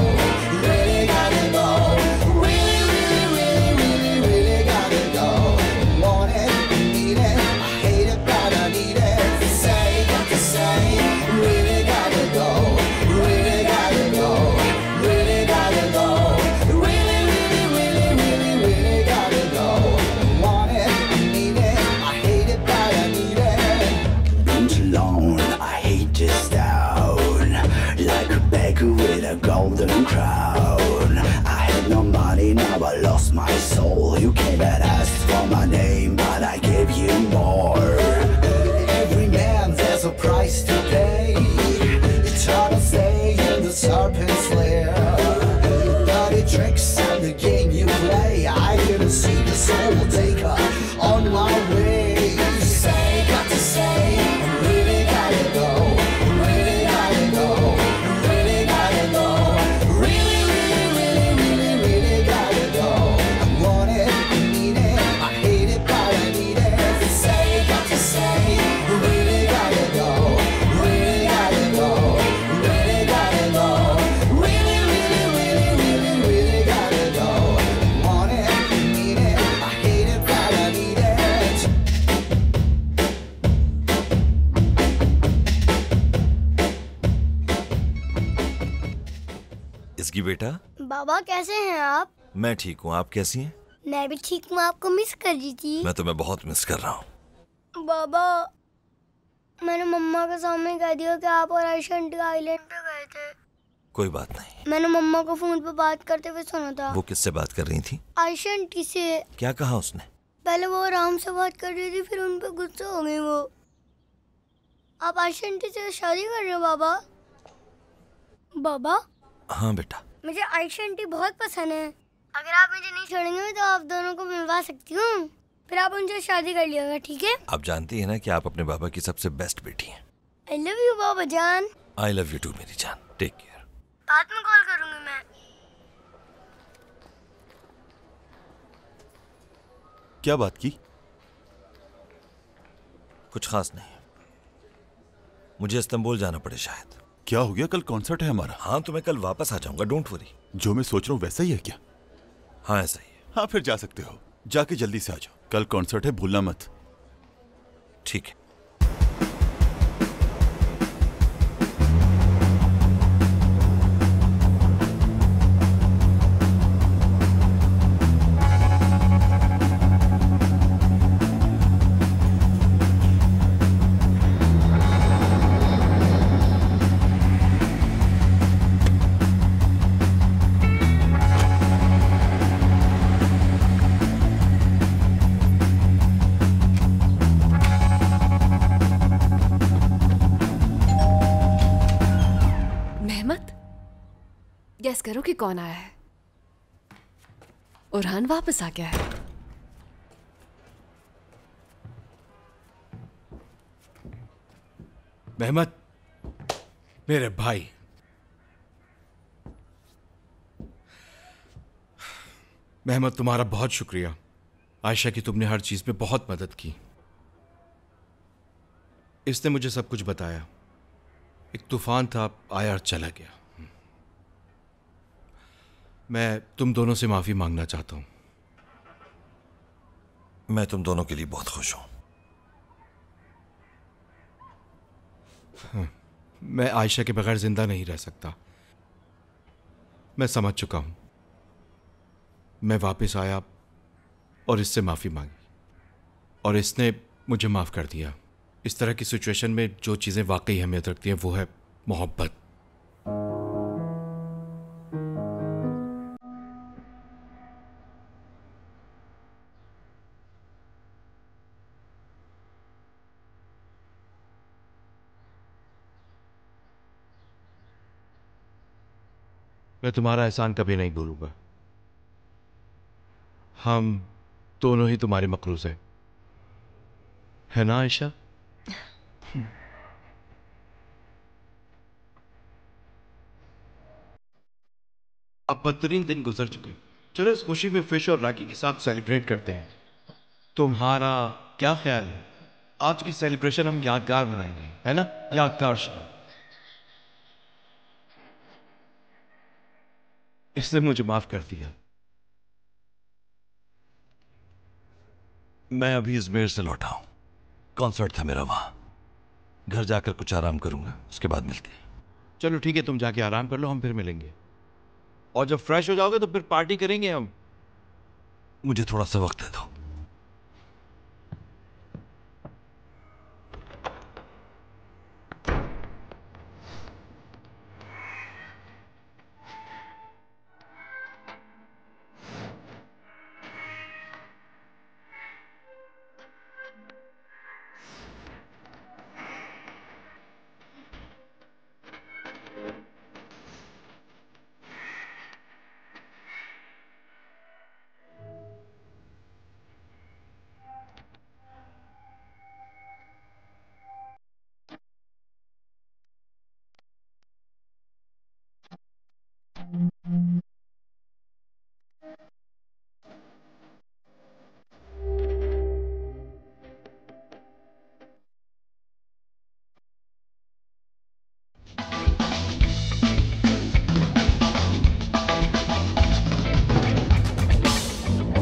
really gotta go, really, really, really, really, really gotta go. Want it, need it, I hate it, but I need it. Say, got to say, really gotta go, really gotta go, really gotta go, really, really, really, really, really gotta go. Want it, need it, I hate it, but I need it. Been too long. This down like a beggar with a golden crown. I had no money, now I lost my soul. You came and asked for my name, but I gave you more. Every man, there's a price to pay. Trying to stay in the serpent's lair. Dirty tricks and the game you play. I didn't see the soul taker on my way. Say, got to say, really gotta go. इसकी बेटा। बाबा कैसे हैं आप? मैं ठीक हूँ, आप कैसी हैं? मैं भी ठीक हूँ, आपको मिस कर रही थी। मैं तुम्हें बहुत मिस कर रहा हूँ। बाबा, मैंने मम्मा के सामने कह दिया कि आप और आयशा आंटी आइलैंड पे गए थे। कोई बात नहीं। मैंने मम्मा को फोन पे बात करते हुए सुना था। वो किससे बात कर रही थी? आयशा आंटी से। क्या कहा उसने? पहले वो आराम से बात कर रही थी, फिर उन पे गुस्सा हो गई वो। आप आयशा आंटी से शादी कर रहे हो बाबा? बाबा हाँ बेटा। मुझे आयशा आंटी बहुत पसंद है। अगर आप मुझे नहीं छोड़ेंगे तो आप दोनों को मिलवा सकती हूँ। फिर आप उनसे शादी कर लिएगा, ठीक है? आप जानती हैं ना कि आप अपने बाबा की सबसे बेस्ट बेटी हैं। आई लव यू बाबा जान। आई लव यू टू मेरी जान। Take care. बाद में कॉल करूंगी मैं। क्या बात की? कुछ खास नहीं, मुझे इस्तांबुल जाना पड़े शायद। क्या हो गया? कल कॉन्सर्ट है हमारा। हाँ तो मैं कल वापस आ जाऊंगा, डोंट वरी। जो मैं सोच रहा हूँ वैसा ही है क्या? हाँ ऐसा ही है। हाँ फिर जा सकते हो, जाके जल्दी से आ जाओ। कल कॉन्सर्ट है, भूलना मत। ठीक है। गेस करो कि कौन आया है। उरहान वापस आ गया है। मेहमत, मेरे भाई, मेहमत तुम्हारा बहुत शुक्रिया। आयशा की तुमने हर चीज में बहुत मदद की। इसने मुझे सब कुछ बताया। एक तूफान था, आया और चला गया। मैं तुम दोनों से माफी मांगना चाहता हूं। मैं तुम दोनों के लिए बहुत खुश हूं। मैं आयशा के बगैर जिंदा नहीं रह सकता। मैं समझ चुका हूं। मैं वापस आया और इससे माफी मांगी और इसने मुझे माफ कर दिया। इस तरह की सिचुएशन में जो चीजें वाकई अहमियत रखती हैं वो है मोहब्बत। मैं तुम्हारा एहसान कभी नहीं भूलूंगा। हम दोनों ही तुम्हारे मकरूज हैं, है ना आयशा? अब बदतरीन दिन गुजर चुके, चलो इस खुशी में फिश और राखी के साथ सेलिब्रेट करते हैं। तुम्हारा क्या ख्याल है? आज की सेलिब्रेशन हम यादगार बनाएंगे, है ना? यादगार शाम। इसने मुझे माफ कर दिया। मैं अभी अजमेर से लौटा हूं। कॉन्सर्ट था मेरा वहां। घर जाकर कुछ आराम करूंगा, उसके बाद मिलते हैं। चलो ठीक है, तुम जाके आराम कर लो, हम फिर मिलेंगे। और जब फ्रेश हो जाओगे तो फिर पार्टी करेंगे हम। मुझे थोड़ा सा वक्त दे दो।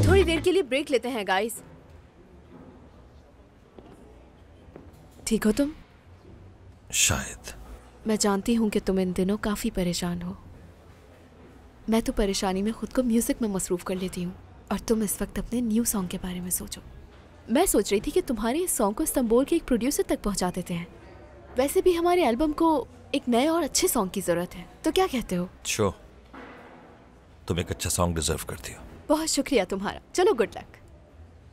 थोड़ी देर के लिए ब्रेक लेते हैं गाइस। ठीक हो तुम? शायद। मैं जानती हूँ कि तुम इन दिनों काफ़ी परेशान हो। मैं तो परेशानी में खुद को म्यूज़िक में मसरूफ़ कर लेती हूँ और तुम इस वक्त अपने न्यू सॉन्ग के बारे में सोचो। मैं सोच रही थी कि तुम्हारे इस सॉन्ग को इस्तांबुल के एक प्रोड्यूसर तक पहुँचा देते हैं। वैसे भी हमारे एल्बम को एक नए और अच्छे सॉन्ग की ज़रूरत है, तो क्या कहते हो? श्योर, तुम एक अच्छा सॉन्ग डिजर्व करती हो। बहुत शुक्रिया तुम्हारा। चलो गुड लक।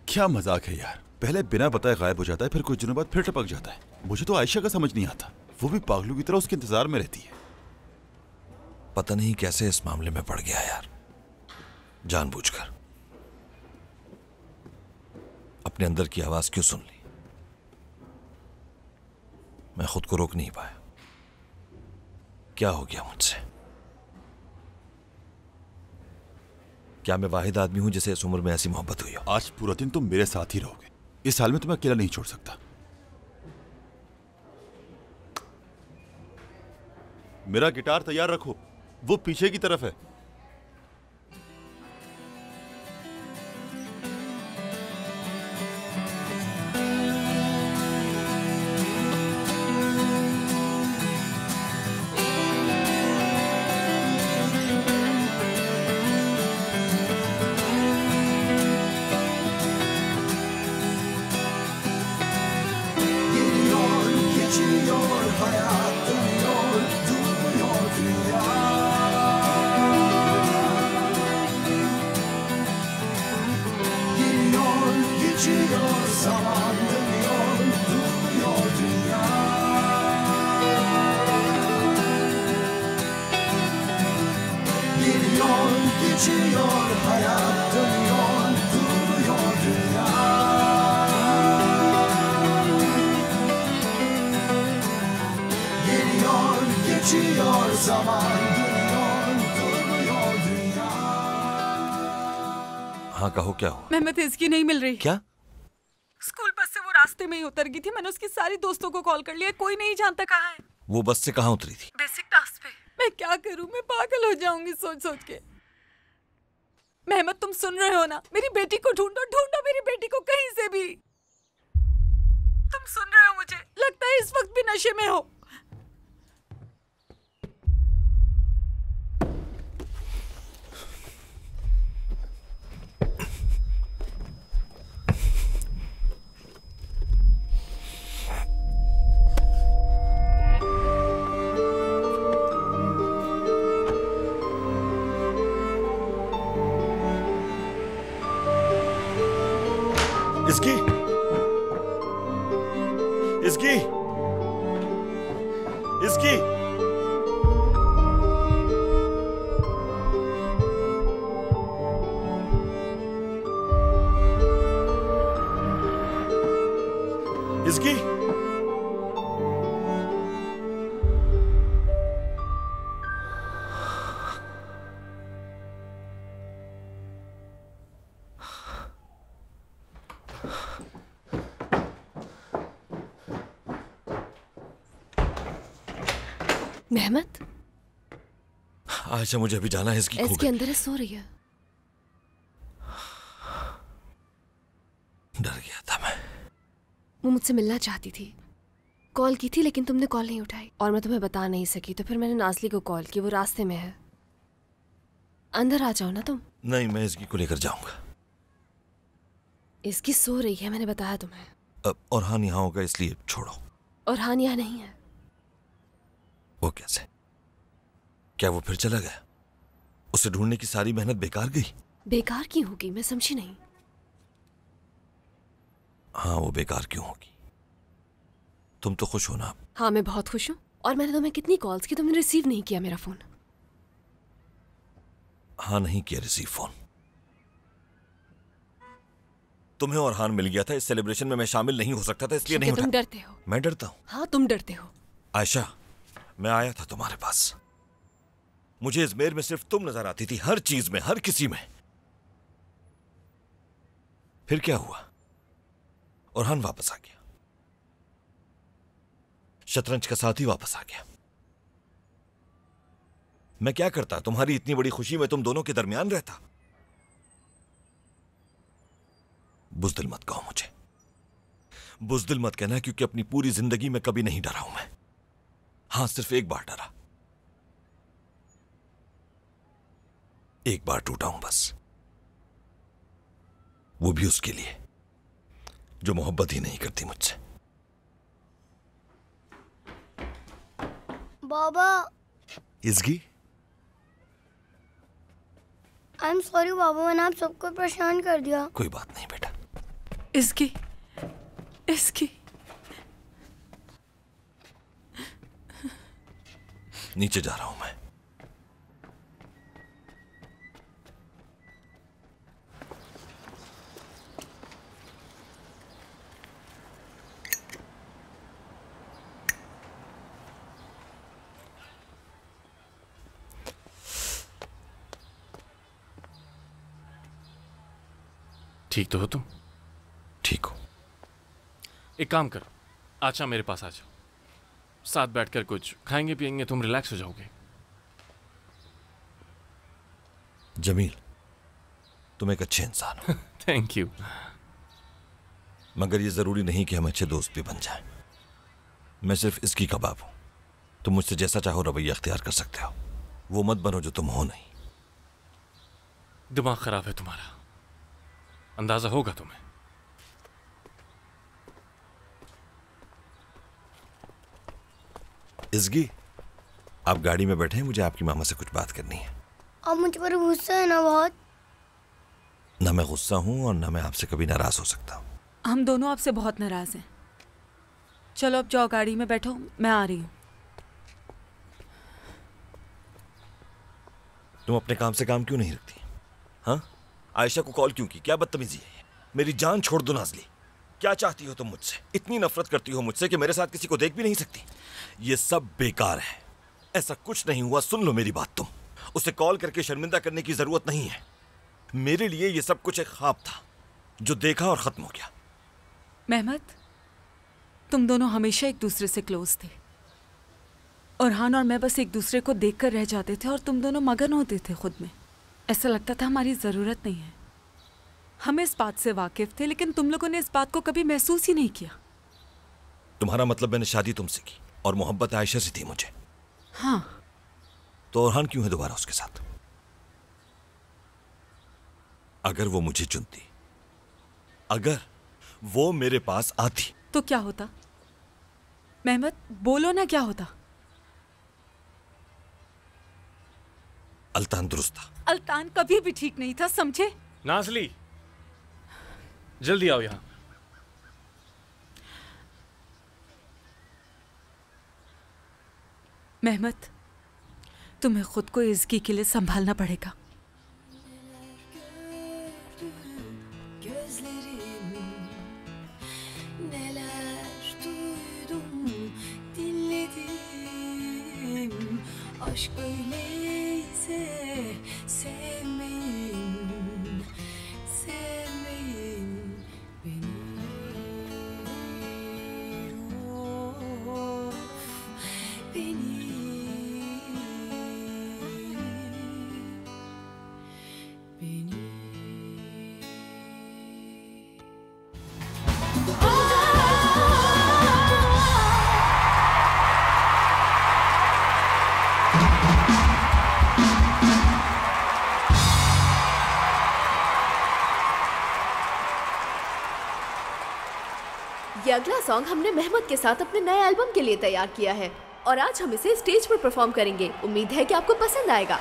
क्या मजाक है यार, पहले बिना बताए गायब हो जाता है, फिर कुछ दिनों बाद फिर टपक जाता है। मुझे तो आयशा का समझ नहीं आता, वो भी पागलों की तरह उसके इंतजार में रहती है। पता नहीं कैसे इस मामले में पड़ गया यार, जानबूझकर। अपने अंदर की आवाज क्यों सुन ली? मैं खुद को रोक नहीं पाया। क्या हो गया मुझसे? क्या मैं वाहिद आदमी हूं जिसे इस उम्र में ऐसी मोहब्बत हुई हो? आज पूरा दिन तुम मेरे साथ ही रहोगे। इस हाल में तुम्हें अकेला नहीं छोड़ सकता। मेरा गिटार तैयार रखो, वो पीछे की तरफ है। हाँ कहो, क्या हो? मेहमत इसकी नहीं मिल रही। क्या? स्कूल बस से वो रास्ते में ही उतर गई थी। मैंने उसके सारे दोस्तों को कॉल कर लिया, कोई नहीं जानता कहाँ है। वो बस से कहाँ उतरी थी? बेसिक टास्क पे। मैं क्या करूं, मैं पागल हो जाऊंगी सोच सोच के। मेहमत तुम सुन रहे हो ना? मेरी बेटी को ढूंढो, ढूंढो मेरी बेटी को कहीं से भी। तुम सुन रहे हो मुझे? लगता है इस वक्त भी नशे में हो। इसकी इसकी इसकी इसकी मेहमत, आयशा मुझे अभी जाना है। इसकी इसके अंदर सो रही है। डर गया था मैं। वो मुझसे मिलना चाहती थी, कॉल की थी लेकिन तुमने कॉल नहीं उठाई और मैं तुम्हें बता नहीं सकी, तो फिर मैंने नाजली को कॉल की। वो रास्ते में है, अंदर आ जाओ ना तुम। नहीं, मैं इसकी को लेकर जाऊंगा। इसकी सो रही है, मैंने बताया तुम्हें। और हान यहाँ होगा इसलिए छोड़ो। और हान यहाँ नहीं है। वो कैसे? क्या वो फिर चला गया? उसे ढूंढने की सारी मेहनत बेकार गई? बेकार क्यों होगी, मैं समझी नहीं। हाँ, वो बेकार क्यों होगी? तुम तो खुश हो ना? हाँ, मैं बहुत खुश हूँ। और मैंने तुम्हें कितनी कॉल्स की, तुमने रिसीव नहीं किया मेरा फोन। हाँ, नहीं किया रिसीव फोन। तुम्हें और हान मिल गया था, इस सेलिब्रेशन में मैं शामिल नहीं हो सकता था, इसलिए नहीं उठा। तुम डरते हो। मैं डरता हूँ? हाँ, तुम डरते हो। आयशा, मैं आया था तुम्हारे पास। मुझे अजमेर में सिर्फ तुम नजर आती थी, हर चीज में, हर किसी में। फिर क्या हुआ? औरहान वापस आ गया, शतरंज का साथी वापस आ गया। मैं क्या करता? तुम्हारी इतनी बड़ी खुशी में तुम दोनों के दरमियान रहता। बुज़दिल मत कहो मुझे, बुज़दिल मत कहना, क्योंकि अपनी पूरी जिंदगी में कभी नहीं डरा हूं मैं। हां, सिर्फ एक बार डरा, एक बार टूटा हूं बस। वो भी उसके लिए जो मोहब्बत ही नहीं करती मुझसे। बाबा। इसकी आई एम सॉरी बाबा, मैंने आप सबको परेशान कर दिया। कोई बात नहीं बेटा। इसकी नीचे जा रहा हूं मैं। ठीक तो हो तुम? ठीक हो। एक काम करो, अच्छा मेरे पास आ जाओ, साथ बैठकर कुछ खाएंगे पिएंगे, तुम रिलैक्स हो जाओगे। जमील, तुम एक अच्छे इंसान हो। Thank you. मगर ये जरूरी नहीं कि हम अच्छे दोस्त भी बन जाएं। मैं सिर्फ इसकी कबाब हूं। तुम मुझसे जैसा चाहो रवैया अख्तियार कर सकते हो, वो मत बनो जो तुम हो नहीं। दिमाग खराब है तुम्हारा, अंदाजा होगा तुम्हें। इज़गी, आप गाड़ी में बैठे हैं, मुझे आपकी मामा से कुछ बात करनी है। आप मुझ पर गुस्सा है ना बहुत? ना मैं गुस्सा हूं और ना मैं आपसे कभी नाराज हो सकता हूं। हम दोनों आपसे बहुत नाराज हैं। चलो अब जाओ, गाड़ी में बैठो, मैं आ रही हूँ। तुम अपने काम से काम क्यों नहीं रखती? हाँ, आयशा को कॉल क्यों की? क्या बदतमीजी है? मेरी जान छोड़ दो नाजली। क्या चाहती हो तुम मुझसे? इतनी नफरत करती हो मुझसे कि मेरे साथ किसी को देख भी नहीं सकती। ये सब बेकार है, ऐसा कुछ नहीं हुआ। सुन लो मेरी बात, तुम उसे कॉल करके शर्मिंदा करने की जरूरत नहीं है। मेरे लिए ये सब कुछ एक ख्वाब था जो देखा और खत्म हो गया। मेहमद, तुम दोनों हमेशा एक दूसरे से क्लोज थे। ओरहान और मैं बस एक दूसरे को देखकर रह जाते थे और तुम दोनों मगन होते थे खुद में। ऐसा लगता था हमारी ज़रूरत नहीं है। हम इस बात से वाकिफ थे, लेकिन तुम लोगों ने इस बात को कभी महसूस ही नहीं किया। तुम्हारा मतलब मैंने शादी तुमसे की और मोहब्बत आयशा से थी मुझे। हाँ, तो ओरहान क्यों है दोबारा उसके साथ? अगर वो मुझे चुनती, अगर वो मेरे पास आती, तो क्या होता? मेहमद, बोलो ना, क्या होता? अल्तान दुरुस्त था। अल्तान कभी भी ठीक नहीं था, समझे? नाजली, जल्दी आओ यहां। मेहमद, तुम्हें खुद को इज़्गी के लिए संभालना पड़ेगा। Neler duydum, dinledim. Aşk öyleyse sevmeyin, sevmeyin beni. Of, beni. Beni. ये अगला सॉन्ग हमने मेहमद के साथ अपने नए एल्बम के लिए तैयार किया है और आज हम इसे स्टेज पर परफॉर्म करेंगे। उम्मीद है कि आपको पसंद आएगा।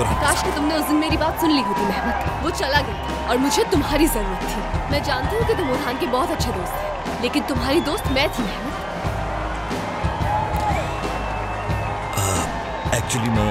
Your Honey's. काश कि तुमने उस दिन मेरी बात सुन ली होती मेहमत। वो चला गया था और मुझे तुम्हारी जरूरत थी। मैं जानती हूँ कि तुम उरहान के बहुत अच्छे दोस्त थे, लेकिन तुम्हारी दोस्त मैं थी मेहमत। एक्चुअली मैं